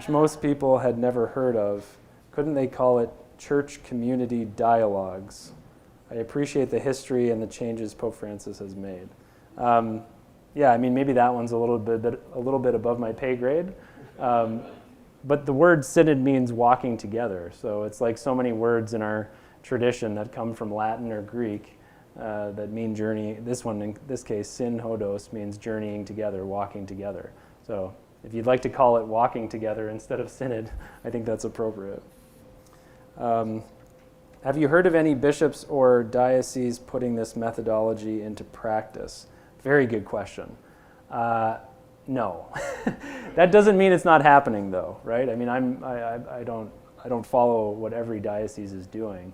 most people had never heard of. Couldn't they call it church community dialogues? I appreciate the history and the changes Pope Francis has made. Yeah, I mean, maybe that one's a little bit above my pay grade. But the word synod means walking together. So it's like so many words in our tradition that come from Latin or Greek that mean journey. This one, in this case, synhodos, means journeying together, walking together. So if you'd like to call it walking together instead of synod, I think that's appropriate. Have you heard of any bishops or dioceses putting this methodology into practice? Very good question. No. That doesn't mean it's not happening, though, right? I mean, I don't follow what every diocese is doing.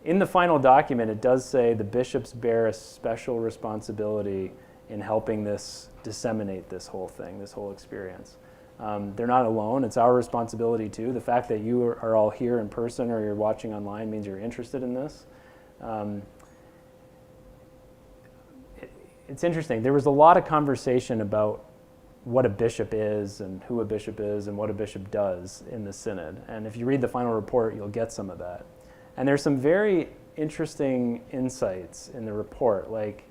In the final document, it does say the bishops bear a special responsibility in helping this disseminate this whole thing, this whole experience. They're not alone. It's our responsibility too. The fact that you are all here in person or you're watching online means you're interested in this. It's interesting. There was a lot of conversation about what a bishop is and who a bishop is and what a bishop does in the synod. And if you read the final report, you'll get some of that. And there's some very interesting insights in the report. Like,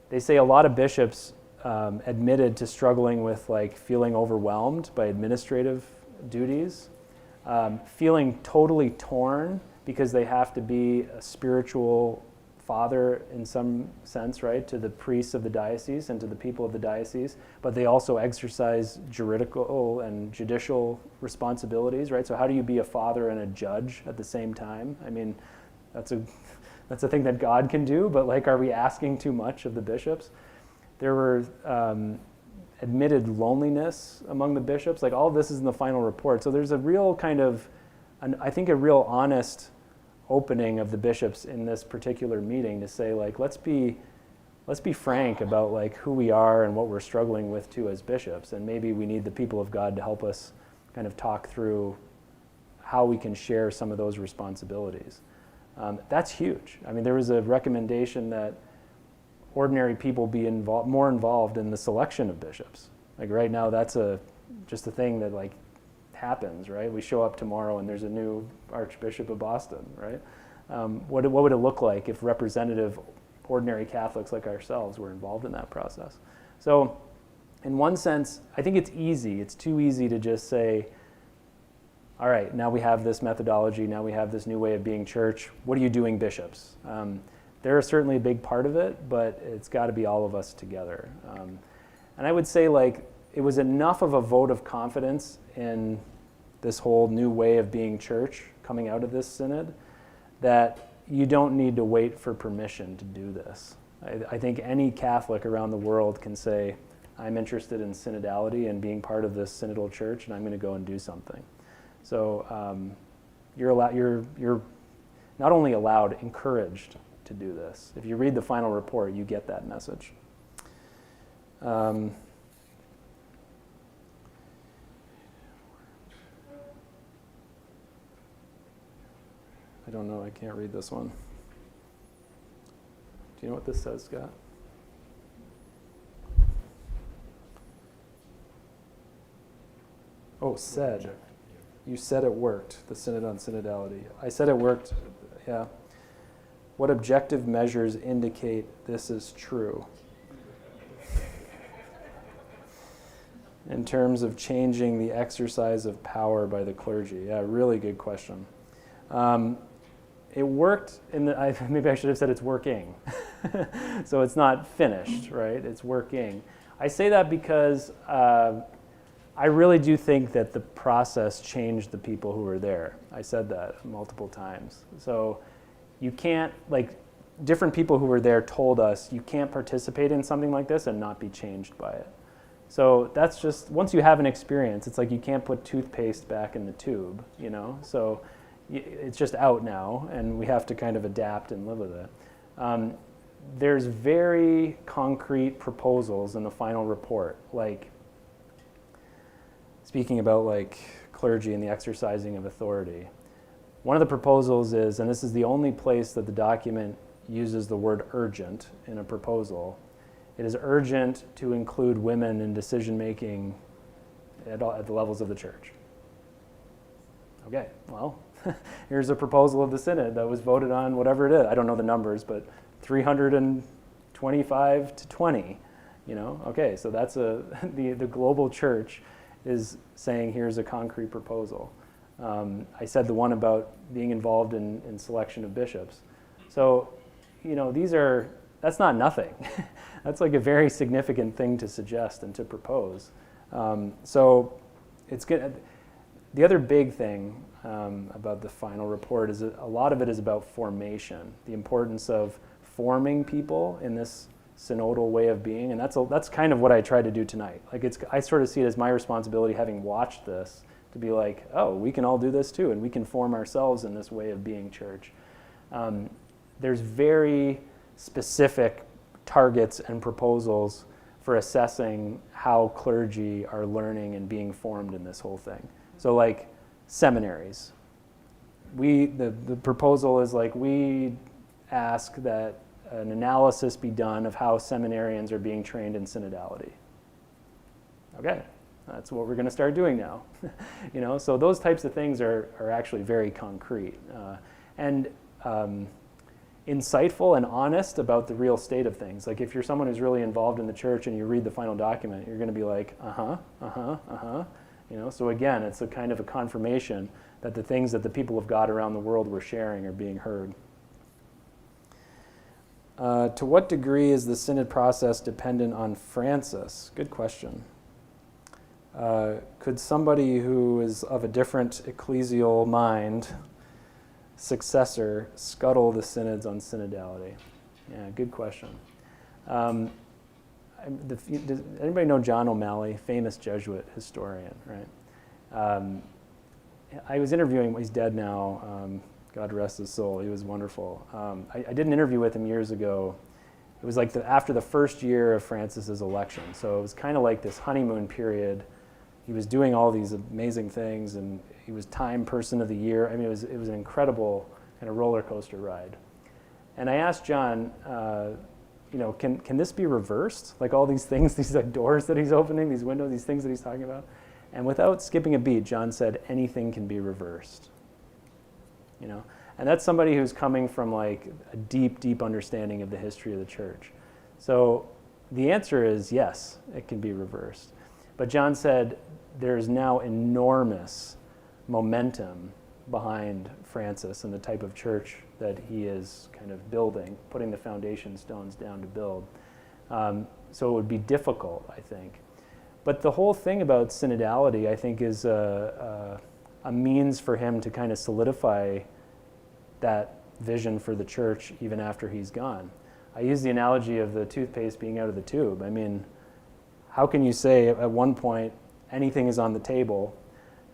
they say a lot of bishops admitted to struggling with like feeling overwhelmed by administrative duties, feeling totally torn because they have to be a spiritual father in some sense, right, to the priests of the diocese and to the people of the diocese, but they also exercise juridical and judicial responsibilities, right? So how do you be a father and a judge at the same time? I mean, that's a thing that God can do, but like, are we asking too much of the bishops? There were admitted loneliness among the bishops. Like, all of this is in the final report. So there's a real kind of, I think a real honest opening of the bishops in this particular meeting to say, like, let's be frank about like who we are and what we're struggling with too as bishops, and maybe we need the people of God to help us kind of talk through how we can share some of those responsibilities. That's huge. I mean, there was a recommendation that ordinary people be more involved in the selection of bishops. Like, right now, that's just a thing that like happens, right? We show up tomorrow and there's a new Archbishop of Boston, right? What would it look like if representative ordinary Catholics like ourselves were involved in that process? So in one sense, I think it's easy. It's too easy to just say, all right, now we have this methodology, now we have this new way of being church. What are you doing, bishops? They're certainly a big part of it, but it's got to be all of us together. And I would say, like, it was enough of a vote of confidence in this whole new way of being church coming out of this synod that you don't need to wait for permission to do this. I think any Catholic around the world can say, I'm interested in synodality and being part of this synodal church, and I'm going to go and do something. So you're not only allowed, encouraged to do this. If you read the final report, you get that message. I don't know, I can't read this one. Do you know what this says, Scott? Oh, said. You said it worked, the Synod on Synodality. I said it worked, yeah. What objective measures indicate this is true? In terms of changing the exercise of power by the clergy. Yeah, really good question. It worked maybe I should have said it's working. So it's not finished, right? It's working. I say that because I really do think that the process changed the people who were there. I said that multiple times. So you can't, like, different people who were there told us you can't participate in something like this and not be changed by it. So that's just, once you have an experience, it's like you can't put toothpaste back in the tube, you know? So it's just out now, and we have to kind of adapt and live with it. There's very concrete proposals in the final report, like speaking about like clergy and the exercising of authority. One of the proposals is, and this is the only place that the document uses the word urgent in a proposal, it is urgent to include women in decision-making at the levels of the church. Okay, well, here's a proposal of the Synod that was voted on, whatever it is. I don't know the numbers, but 325 to 20, you know? Okay, so that's the global church is saying here's a concrete proposal. I said the one about being involved in selection of bishops. So, you know, that's not nothing. That's like a very significant thing to suggest and to propose. So it's good. The other big thing about the final report is that a lot of it is about formation, the importance of forming people in this synodal way of being, and that's kind of what I tried to do tonight. Like I sort of see it as my responsibility, having watched this, to be like, oh, we can all do this too, and we can form ourselves in this way of being church. There's very specific targets and proposals for assessing how clergy are learning and being formed in this whole thing. So like seminaries. The proposal is like we ask that an analysis be done of how seminarians are being trained in synodality. Okay, that's what we're going to start doing now. So those types of things are actually very concrete and insightful and honest about the real state of things. Like if you're someone who's really involved in the church and you read the final document, you're going to be like, So again, it's a kind of a confirmation that the things that the people of God around the world were sharing are being heard. To what degree is the synod process dependent on Francis? Good question. Could somebody who is of a different ecclesial mind, successor, scuttle the synods on synodality? Yeah, good question. Does anybody know John O'Malley, famous Jesuit historian, right? I was interviewing, he's dead now, God rest his soul, he was wonderful. I did an interview with him years ago. It was like after the first year of Francis's election, so it was kind of like this honeymoon period. He was doing all these amazing things, and he was Time Person of the Year. I mean, it was an incredible kind of roller coaster ride. And I asked John, can this be reversed? Like all these things, these like doors that he's opening, these windows, these things that he's talking about. And without skipping a beat, John said, anything can be reversed. And that's somebody who's coming from like a deep, deep understanding of the history of the church. So the answer is yes, it can be reversed. But John said there's now enormous momentum behind Francis and the type of church that he is kind of building, putting the foundation stones down to build. So it would be difficult, I think. But the whole thing about synodality, I think, is a means for him to kind of solidify that vision for the church even after he's gone. I use the analogy of the toothpaste being out of the tube. I mean, how can you say at one point anything is on the table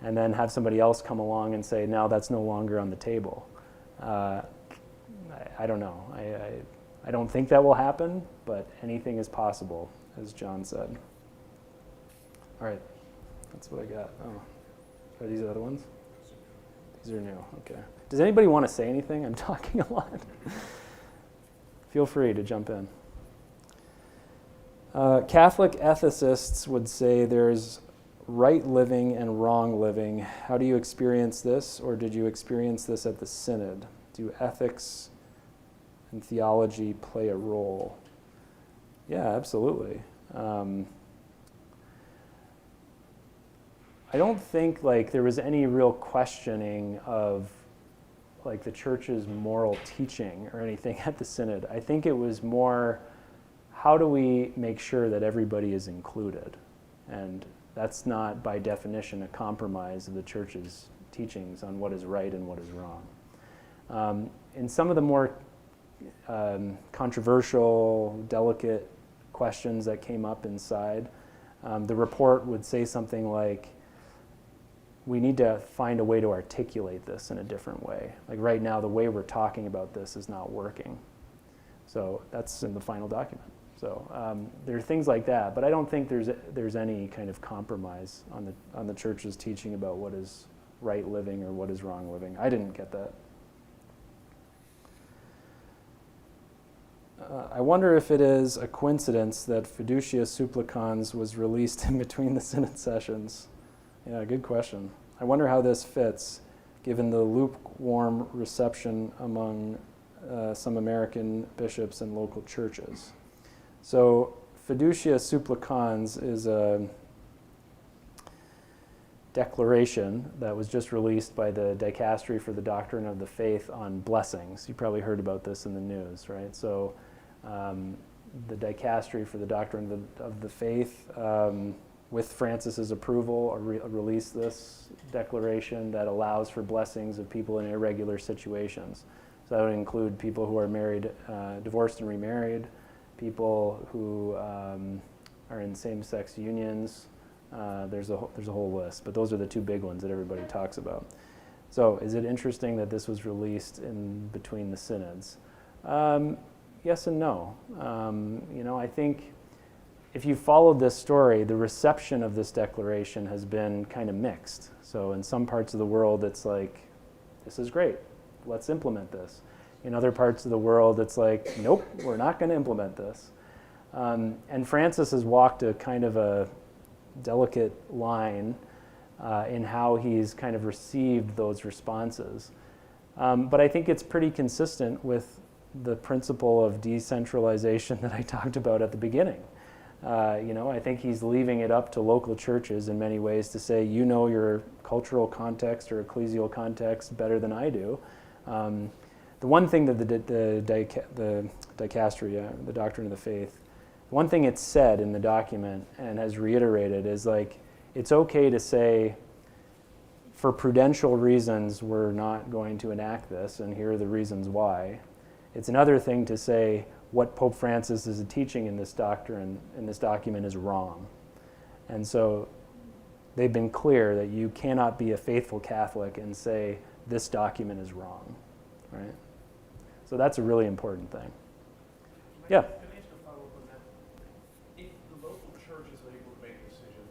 and then have somebody else come along and say, now that's no longer on the table? I don't know. I don't think that will happen, but anything is possible, as John said. All right, that's what I got. Oh, are these other ones? These are new, okay. Does anybody want to say anything? I'm talking a lot. Feel free to jump in. Catholic ethicists would say there's right living and wrong living. How do you experience this, or did you experience this at the Synod? Do ethics and theology play a role? Yeah, absolutely. I don't think like there was any real questioning of like the church's moral teaching or anything at the Synod. I think it was more, how do we make sure that everybody is included? And that's not by definition a compromise of the church's teachings on what is right and what is wrong. In some of the more controversial, delicate questions that came up inside, the report would say something like, we need to find a way to articulate this in a different way. Like right now, the way we're talking about this is not working. So that's in the final document. So there are things like that, but I don't think there's any kind of compromise on the church's teaching about what is right living or what is wrong living. I didn't get that. I wonder if it is a coincidence that Fiducia Supplicans was released in between the Synod sessions. Yeah, good question. I wonder how this fits, given the lukewarm reception among some American bishops and local churches. So, Fiducia Supplicans is a declaration that was just released by the Dicastery for the Doctrine of the Faith on blessings. You probably heard about this in the news, right? So, the Dicastery for the Doctrine of the Faith, with Francis's approval, released this declaration that allows for blessings of people in irregular situations. So that would include people who are married, divorced and remarried, people who are in same-sex unions. There's a whole list, but those are the two big ones that everybody talks about. So is it interesting that this was released in between the synods? Yes and no. I think if you followed this story, the reception of this declaration has been kind of mixed. So in some parts of the world, it's like, this is great, let's implement this. In other parts of the world, it's like, nope, we're not going to implement this. And Francis has walked a kind of a delicate line in how he's kind of received those responses. But I think it's pretty consistent with the principle of decentralization that I talked about at the beginning. I think he's leaving it up to local churches in many ways to say, you know your cultural context or ecclesial context better than I do. The one thing that the dicastery, the Doctrine of the Faith, one thing it's said in the document and has reiterated is like, it's okay to say, for prudential reasons, we're not going to enact this, and here are the reasons why. It's another thing to say, what Pope Francis is teaching in this doctrine, in this document, is wrong. And so they've been clear that you cannot be a faithful Catholic and say, this document is wrong, right? So that's a really important thing. Yeah? Can I ask a follow-up on that? If the local church is unable to make a decision,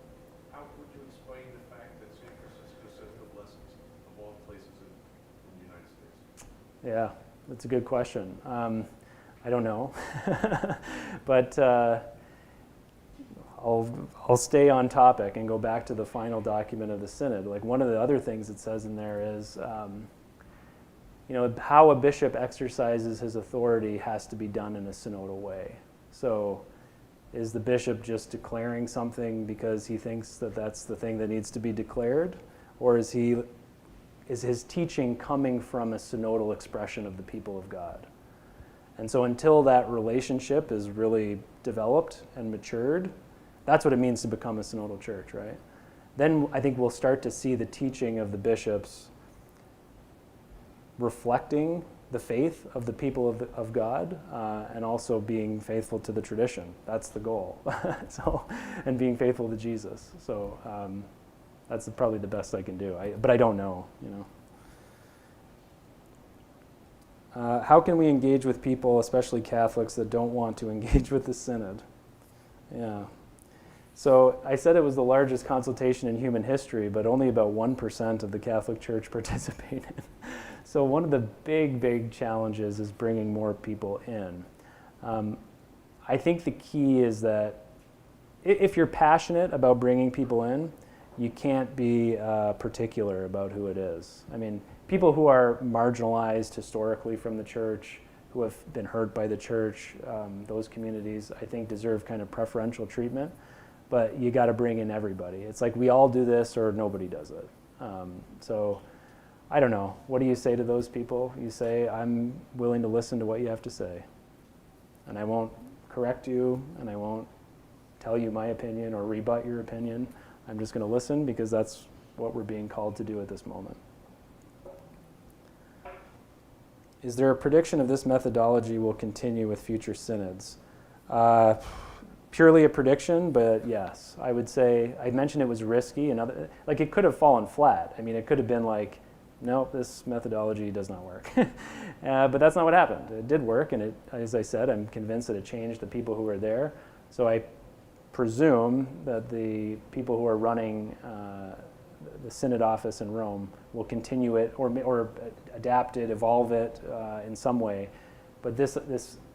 how would you explain the fact that St. Francisco says the blessings of all places in the United States? Yeah, that's a good question. I don't know, but I'll stay on topic and go back to the final document of the Synod. Like, one of the other things it says in there is, how a bishop exercises his authority has to be done in a synodal way. So is the bishop just declaring something because he thinks that that's the thing that needs to be declared? Or is his teaching coming from a synodal expression of the people of God? And so until that relationship is really developed and matured, that's what it means to become a synodal church, right? Then I think we'll start to see the teaching of the bishops reflecting the faith of the people of God, and also being faithful to the tradition. That's the goal. And being faithful to Jesus. So that's probably the best I can do. But I don't know, How can we engage with people, especially Catholics, that don't want to engage with the Synod? Yeah. So I said it was the largest consultation in human history, but only about 1% of the Catholic Church participated. So one of the big challenges is bringing more people in. I think the key is that if you're passionate about bringing people in, you can't be particular about who it is. I mean, people who are marginalized historically from the church, who have been hurt by the church, those communities, I think, deserve kind of preferential treatment. But you got to bring in everybody. It's like we all do this or nobody does it. So I don't know. What do you say to those people? You say, I'm willing to listen to what you have to say. And I won't correct you, and I won't tell you my opinion or rebut your opinion. I'm just going to listen because that's what we're being called to do at this moment. Is there a prediction of this methodology will continue with future synods? Purely a prediction, but yes. I would say, I mentioned it was risky, and it could have fallen flat. I mean, it could have been like, nope, this methodology does not work. But that's not what happened. It did work, and as I said, I'm convinced that it changed the people who were there. So I presume that the people who are running the Synod office in Rome will continue it or adapt it, evolve it in some way. But this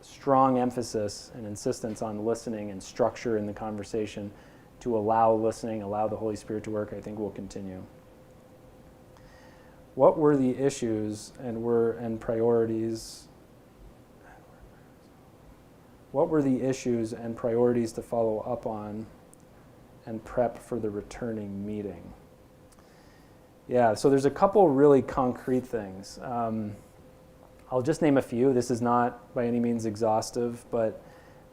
strong emphasis and insistence on listening and structure in the conversation to allow listening, allow the Holy Spirit to work, I think will continue. What were the issues and priorities? What were the issues and priorities to follow up on and prep for the returning meeting? Yeah, so there's a couple really concrete things. I'll just name a few. This is not by any means exhaustive, but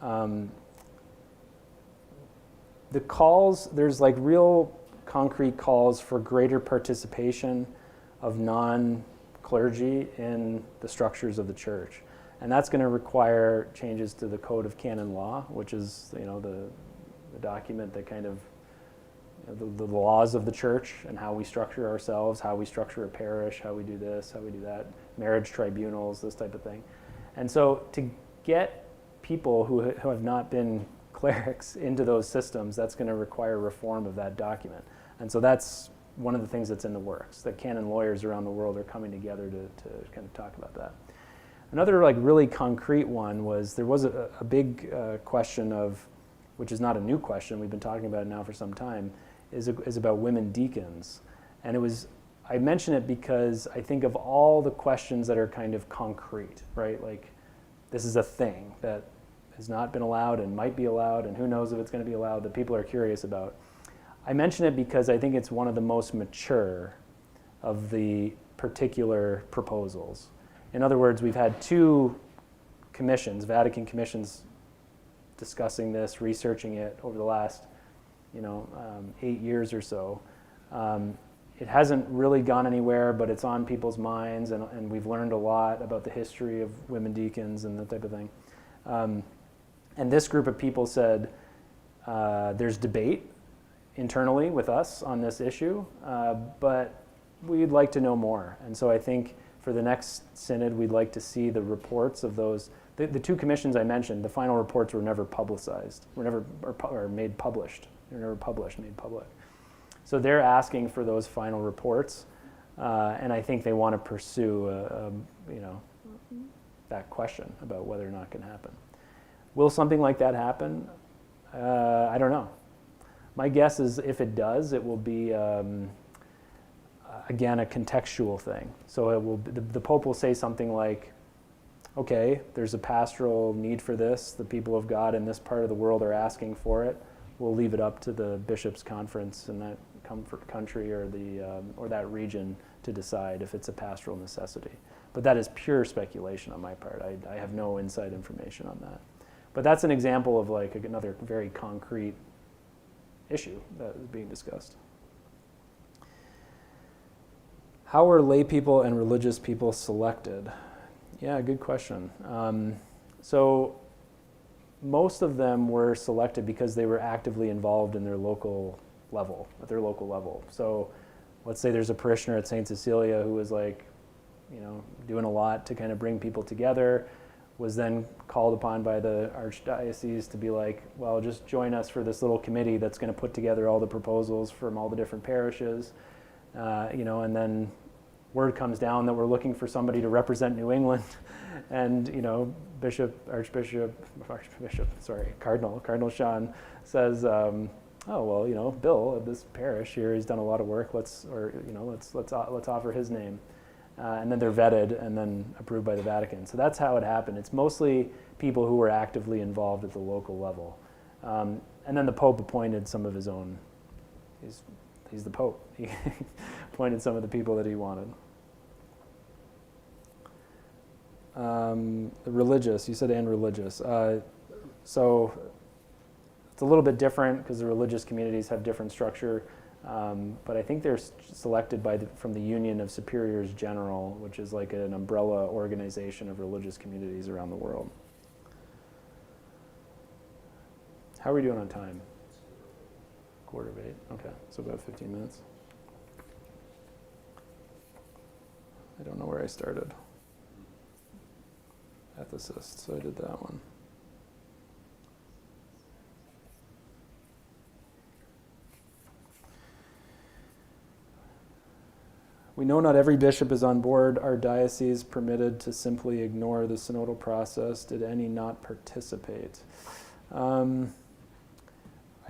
the calls, there's like real concrete calls for greater participation of non-clergy in the structures of the church. And that's going to require changes to the Code of Canon Law, which is, the document that kind of, the laws of the church and how we structure ourselves, how we structure a parish, how we do this, how we do that, marriage tribunals, this type of thing. And so to get people who have not been clerics into those systems, that's going to require reform of that document. And so that's one of the things that's in the works, that canon lawyers around the world are coming together to kind of talk about that. Another really concrete one was, there was a big question of, which is not a new question, we've been talking about it now for some time, is about women deacons. And I mention it because I think of all the questions that are kind of concrete, right? Like, this is a thing that has not been allowed and might be allowed, and who knows if it's going to be allowed, that people are curious about. I mention it because I think it's one of the most mature of the particular proposals. In other words, we've had 2 commissions, Vatican commissions, discussing this, researching it over the last 8 years or so. It hasn't really gone anywhere, but it's on people's minds, and we've learned a lot about the history of women deacons and that type of thing. And this group of people said, there's debate internally with us on this issue, but we'd like to know more. And so I think for the next synod, we'd like to see the reports of those. The 2 commissions I mentioned, the final reports were never publicized, or made published. They were never published, made public. So they're asking for those final reports, and I think they want to pursue, that question about whether or not it can happen. Will something like that happen? I don't know. My guess is if it does, it will be, again, a contextual thing. So it will. The Pope will say something like, okay, there's a pastoral need for this. The people of God in this part of the world are asking for it. We'll leave it up to the bishops' conference in that country or that region to decide if it's a pastoral necessity. But that is pure speculation on my part. I have no inside information on that. But that's an example of another very concrete issue that is being discussed. How are lay people and religious people selected? Yeah, good question. So most of them were selected because they were actively involved in their local level, at their local level. So let's say there's a parishioner at St. Cecilia who was doing a lot to kind of bring people together, was then called upon by the archdiocese to be like, well, just join us for this little committee that's going to put together all the proposals from all the different parishes, and then word comes down that we're looking for somebody to represent New England, and Cardinal Sean says, oh well, Bill of this parish here, he's done a lot of work. Let's offer his name, and then they're vetted and then approved by the Vatican. So that's how it happened. It's mostly people who were actively involved at the local level, and then the Pope appointed some of his own. He's the Pope. He appointed some of the people that he wanted. The religious, you said, and religious. So it's a little bit different because the religious communities have different structure, but I think they're selected from the Union of Superiors General, which is like an umbrella organization of religious communities around the world. How are we doing on time? 7:45. Okay, so about 15 minutes. I don't know where I started. Ethicist, so I did that one. We know not every bishop is on board. Our diocese permitted to simply ignore the synodal process? Did any not participate? I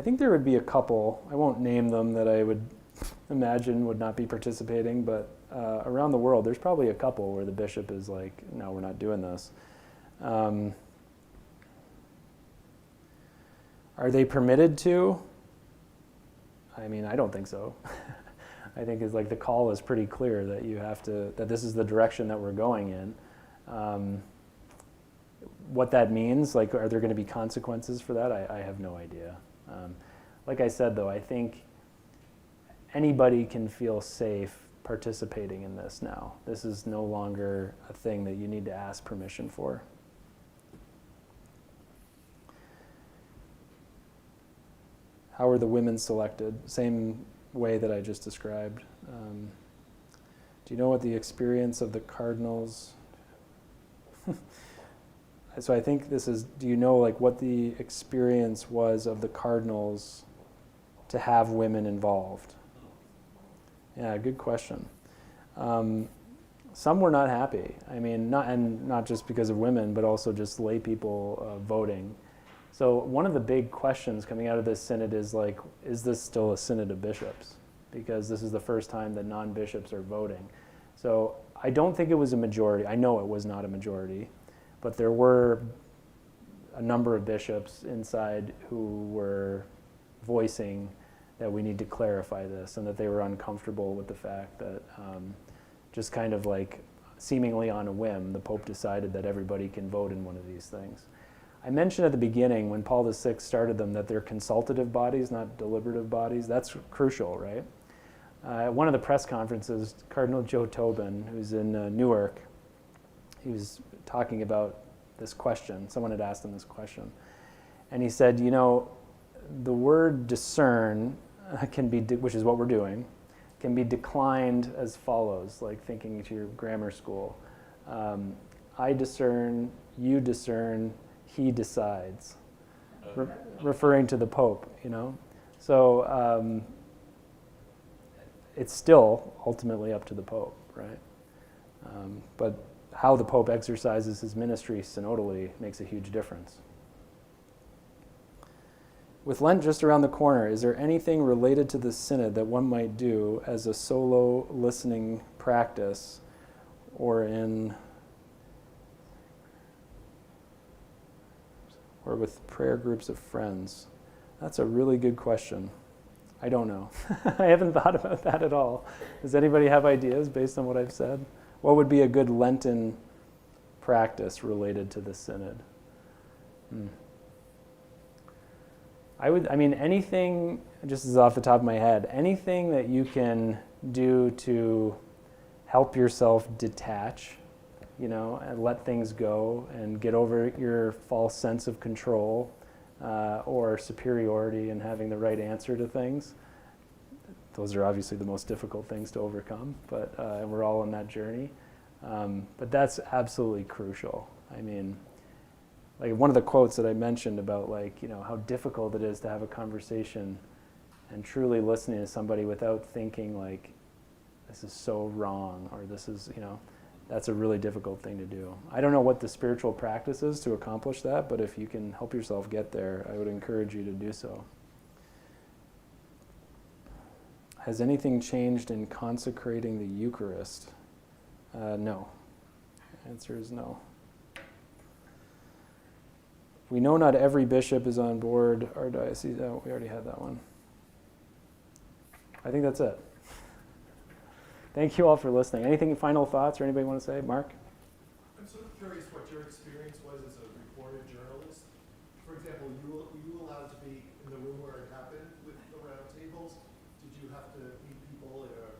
think there would be a couple. I won't name them that I would imagine would not be participating, but around the world, there's probably a couple where the bishop is like, no, we're not doing this. Are they permitted to? I mean, I don't think so. I think it's like the call is pretty clear that you have to, that this is the direction that we're going in. What that means, like, are there going to be consequences for that? I have no idea. Like I said, though, I think anybody can feel safe participating in this now. This is no longer a thing that you need to ask permission for. how are the women selected? Same way that I just described. Do you know what the experience of the cardinals? So I think this is, do you know like what the experience was of the cardinals to have women involved? Yeah, good question. Some were not happy. I mean, not just because of women, but also just lay people voting. So one of the big questions coming out of this synod is like, is this still a synod of bishops? Because this is the first time that non-bishops are voting. So I don't think it was a majority. I know it was not a majority, but there were a number of bishops inside who were voicing that we need to clarify this and that they were uncomfortable with the fact that just kind of like seemingly on a whim, the Pope decided that everybody can vote in one of these things. I mentioned at the beginning when Paul VI started them that they're consultative bodies, not deliberative bodies. That's crucial, right? At one of the press conferences, Cardinal Joe Tobin, who's in Newark, he was talking about this question. Someone had asked him this question. And he said, you know, the word discern can be, which is what we're doing, can be declined as follows, like thinking to your grammar school. I discern, you discern, he decides, referring to the Pope, you know? So it's still ultimately up to the Pope, right? But how the Pope exercises his ministry synodally makes a huge difference. With Lent just around the corner, is there anything related to the synod that one might do as a solo listening practice or with prayer groups of friends? That's a really good question. I don't know. I haven't thought about that at all. Does anybody have ideas based on what I've said? What would be a good Lenten practice related to the synod? I mean, anything, just as off the top of my head, anything that you can do to help yourself detach, you know, and let things go and get over your false sense of control or superiority and having the right answer to things. Those are obviously the most difficult things to overcome, but and we're all on that journey. But that's absolutely crucial. I mean, like one of the quotes that I mentioned about like, you know, how difficult it is to have a conversation and truly listening to somebody without thinking like, this is so wrong, or this is, you know, that's a really difficult thing to do. I don't know what the spiritual practice is to accomplish that, but if you can help yourself get there, I would encourage you to do so. Has anything changed in consecrating the Eucharist? No. The answer is no. We know not every bishop is on board our diocese. Oh, we already had that one. I think that's it. Thank you all for listening. Anything, final thoughts, or anybody want to say? Mark? I'm sort of curious what your experience was as a reported journalist. For example, were you allowed to be in the room where it happened with the round tables? Did you have to meet people at a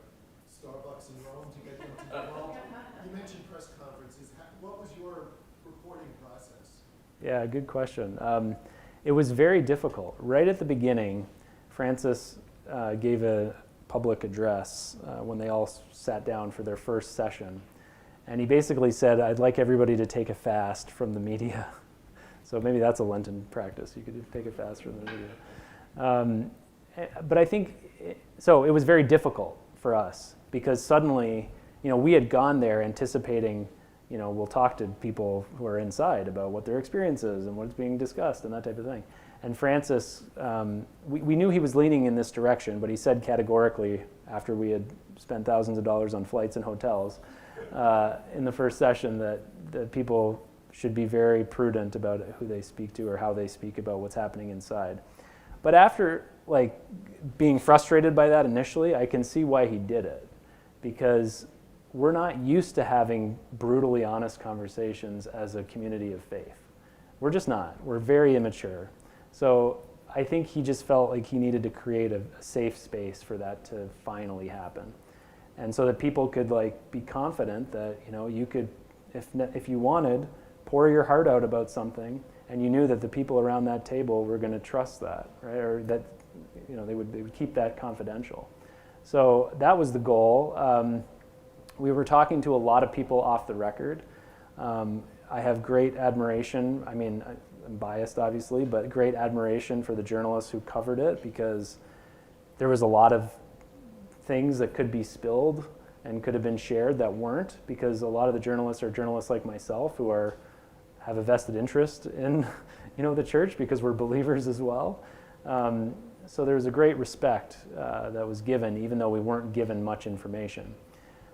Starbucks in Rome to get them to get involved? You mentioned press conferences. What was your reporting process? Yeah, good question. It was very difficult. Right at the beginning, Francis gave a public address when they all sat down for their first session. And he basically said, I'd like everybody to take a fast from the media. So maybe that's a Lenten practice. You could take a fast from the media. But I think, so it was very difficult for us because suddenly, you know, we had gone there anticipating, you know, we'll talk to people who are inside about what their experience is and what's being discussed and that type of thing. And Francis, we knew he was leaning in this direction, but he said categorically, after we had spent thousands of dollars on flights and hotels, in the first session, that people should be very prudent about who they speak to or how they speak about what's happening inside. But after like being frustrated by that initially, I can see why he did it, because we're not used to having brutally honest conversations as a community of faith. We're just not. We're very immature. So I think he just felt like he needed to create a safe space for that to finally happen. And so that people could like be confident that, you know, you could, if you wanted, pour your heart out about something, and you knew that the people around that table were going to trust that, right? Or that they would keep that confidential. So that was the goal. We were talking to a lot of people off the record. I have great admiration. I mean, I'm biased, obviously, but great admiration for the journalists who covered it, because there was a lot of things that could be spilled and could have been shared that weren't, because a lot of the journalists are journalists like myself who have a vested interest in the church, because we're believers as well. So there was a great respect that was given, even though we weren't given much information.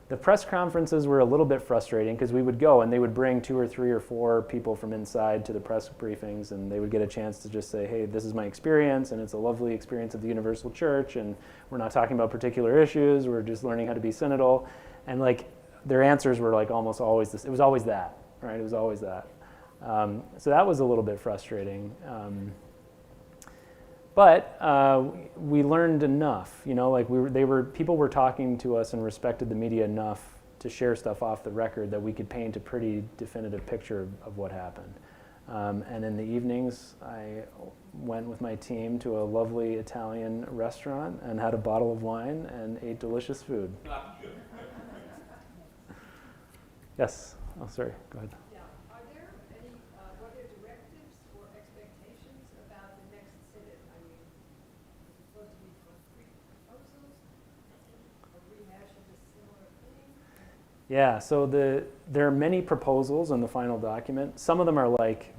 The press conferences were a little bit frustrating, because we would go and they would bring 2 or 3 or 4 people from inside to the press briefings, and they would get a chance to just say, hey, this is my experience, and it's a lovely experience of the Universal Church, and we're not talking about particular issues, we're just learning how to be synodal. And their answers were almost always this. It was always that, right? It was always that. So that was a little bit frustrating. But we learned enough, people were talking to us and respected the media enough to share stuff off the record that we could paint a pretty definitive picture of what happened. And in the evenings, I went with my team to a lovely Italian restaurant and had a bottle of wine and ate delicious food. Yes. Oh, sorry. Go ahead. Yeah. Are there any, were there directives or expectations about the next synod? I mean, is it supposed to be for 3 proposals, a rehash of a similar thing? Yeah, so there are many proposals in the final document. Some of them are like,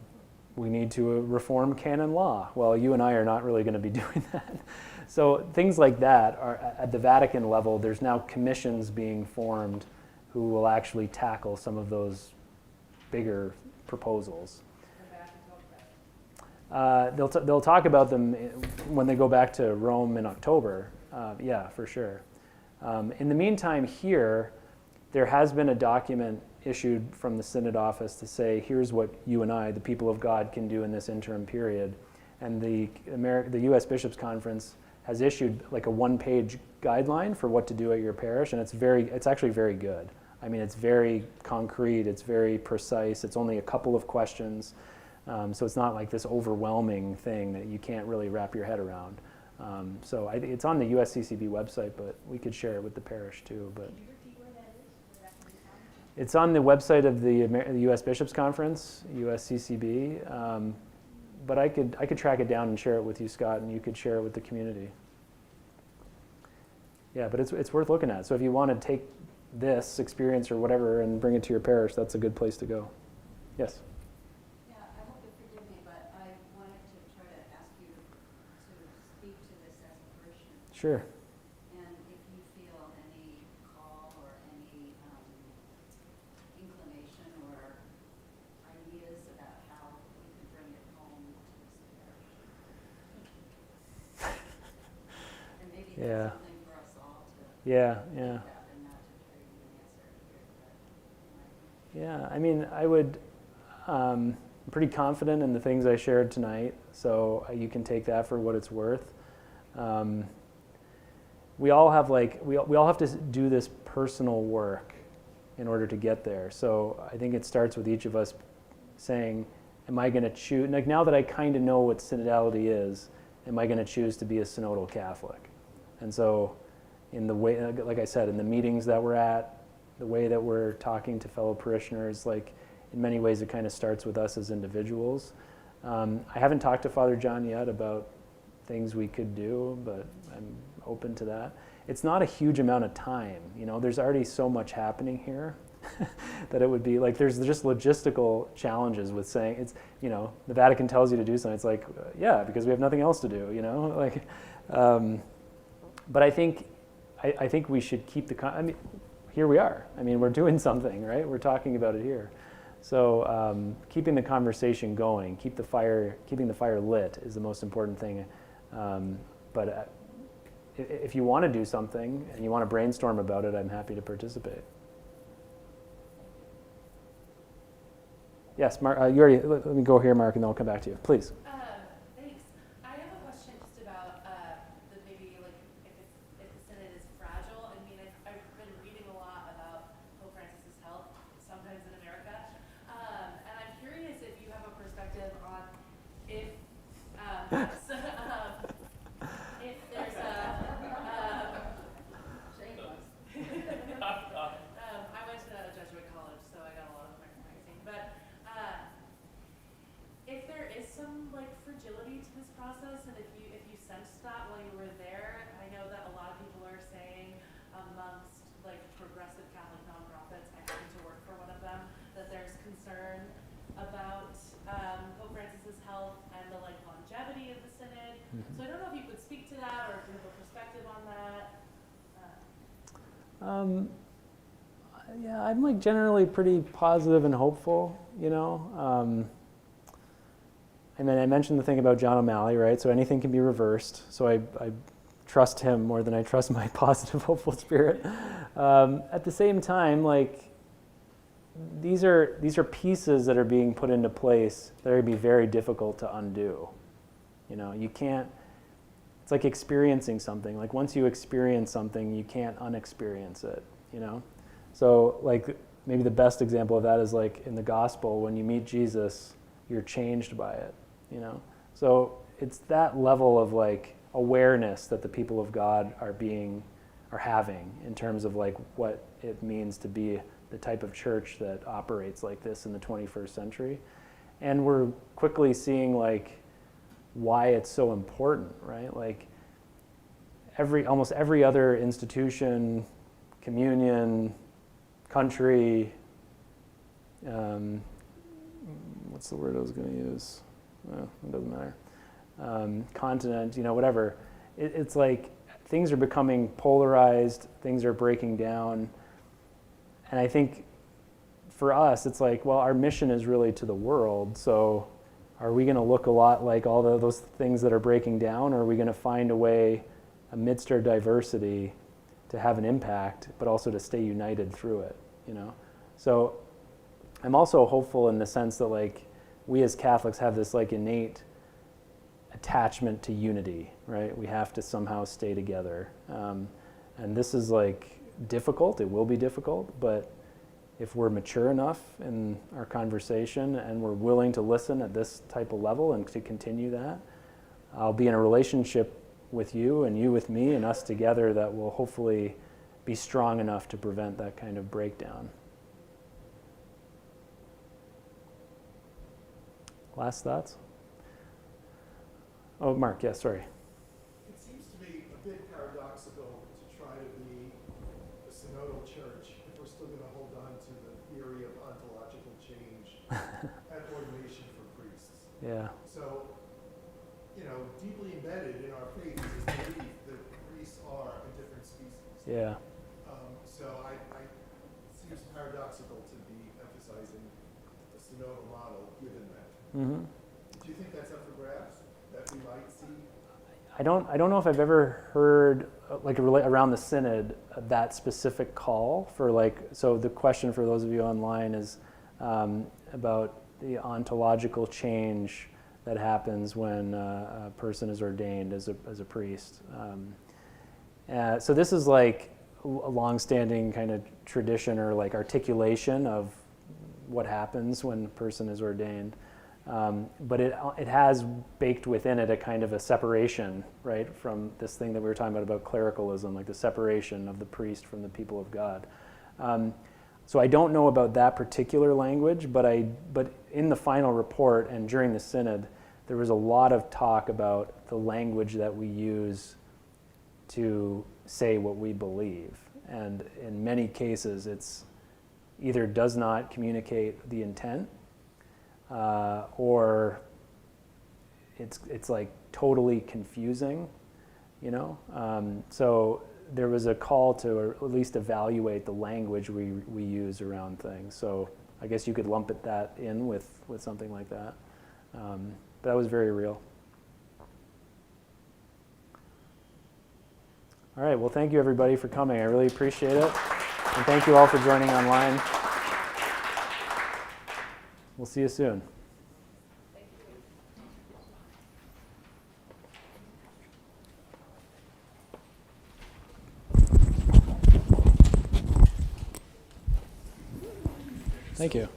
we need to reform canon law. Well, you and I are not really going to be doing that. So things like that are at the Vatican level. There's now commissions being formed who will actually tackle some of those bigger proposals. They'll talk about them when they go back to Rome in October. Yeah, for sure. In the meantime, here, there has been a document issued from the Synod office to say, here's what you and I, the people of God, can do in this interim period. And the U.S. Bishops' Conference has issued a 1-page guideline for what to do at your parish, and it's actually very good. I mean, it's very concrete, it's very precise, it's only a couple of questions, so it's not like this overwhelming thing that you can't really wrap your head around. So it's on the USCCB website, but we could share it with the parish too. But it's on the website of the U.S. Bishops' Conference, USCCB. But I could track it down and share it with you, Scott, and you could share it with the community. Yeah, but it's worth looking at. So if you want to take this experience or whatever and bring it to your parish, that's a good place to go. Yes? Yeah, I hope you'll forgive me, but I wanted to try to ask you to speak to this as a parishioner. Sure. And if you feel any call or any inclination or ideas about how we could bring it home to this parish. And maybe Yeah. that's something for us all to Yeah. look at and not to try to give an answer here, but you might. Yeah, I mean, I'm pretty confident in the things I shared tonight, so you can take that for what it's worth. We all have we all have to do this personal work in order to get there. So I think it starts with each of us saying, am I going to choose, now that I kind of know what synodality is, am I going to choose to be a synodal Catholic? And so in the way, like I said, in the meetings that we're at, the way that we're talking to fellow parishioners, in many ways it kind of starts with us as individuals. I haven't talked to Father John yet about things we could do, but I'm open to that. It's not a huge amount of time. There's already so much happening here that it would be there's just logistical challenges with saying it's, the Vatican tells you to do something. It's yeah, because we have nothing else to do, but I think we should keep here we are. We're doing something, right? We're talking about it here. So keeping the conversation going, keeping the fire lit is the most important thing. But if you want to do something and you want to brainstorm about it, I'm happy to participate. Yes, Mark. Let me go here, Mark, and then I'll come back to you. Please. Thanks. I have a question just about maybe if the Synod is fragile. I've been reading a lot about Pope Francis's health, sometimes in America, and I'm curious if you have a perspective on if that while you were there? I know that a lot of people are saying amongst like progressive Catholic nonprofits, I happen to work for one of them, that there's concern about Pope Francis's health and the like longevity of the synod. So I don't know if you could speak to that or if you have a perspective on that. Yeah, I'm like generally pretty positive and hopeful, you know. I mean, I mentioned the thing about John O'Malley, right? So anything can be reversed. So I trust him more than I trust my positive, hopeful spirit. At the same time, like these are pieces that are being put into place that are going to be very difficult to undo. You know, you can't. It's like experiencing something. Like once you experience something, you can't unexperience it. You know. So like maybe the best example of that is like in the gospel, when you meet Jesus, you're changed by it, you know? So it's that level of like awareness that the people of God are having in terms of like what it means to be the type of church that operates like this in the 21st century. And we're quickly seeing like why it's so important, right? Like almost every other institution, communion, country, what's the word I was going to use? Well, it doesn't matter. Continent, you know, whatever. It's like things are becoming polarized, things are breaking down. And I think for us, it's like, well, our mission is really to the world. So are we going to look a lot like all those things that are breaking down, or are we going to find a way amidst our diversity to have an impact, but also to stay united through it, you know? So I'm also hopeful in the sense that like we as Catholics have this like innate attachment to unity, right? We have to somehow stay together. And this is like difficult, it will be difficult, but if we're mature enough in our conversation and we're willing to listen at this type of level and to continue that, I'll be in a relationship with you and you with me and us together that will hopefully be strong enough to prevent that kind of breakdown. Last thoughts? Oh, Mark, yeah, sorry. It seems to me a bit paradoxical to try to be a synodal church if we're still going to hold on to the theory of ontological change and ordination for priests. Yeah. So, you know, deeply embedded in our faith is the belief that priests are a different species. Yeah. So it seems paradoxical to be emphasizing a synodal model given that. Mm-hmm. Do you think that's up for grabs? That we might see? I don't know if I've ever heard around the synod that specific call for like. So the question for those of you online is about the ontological change that happens when a person is ordained as a priest. So this is like a long-standing kind of tradition or like articulation of what happens when a person is ordained. But it has baked within it a kind of a separation, right, from this thing that we were talking about clericalism, like the separation of the priest from the people of God. So I don't know about that particular language, but in the final report and during the synod, there was a lot of talk about the language that we use to say what we believe. And in many cases, it's either does not communicate the intent, or it's like totally confusing, you know? So there was a call to at least evaluate the language we use around things. So I guess you could lump that in with something like that. But that was very real. All right, well, thank you everybody for coming. I really appreciate it. And thank you all for joining online. We'll see you soon. Thank you.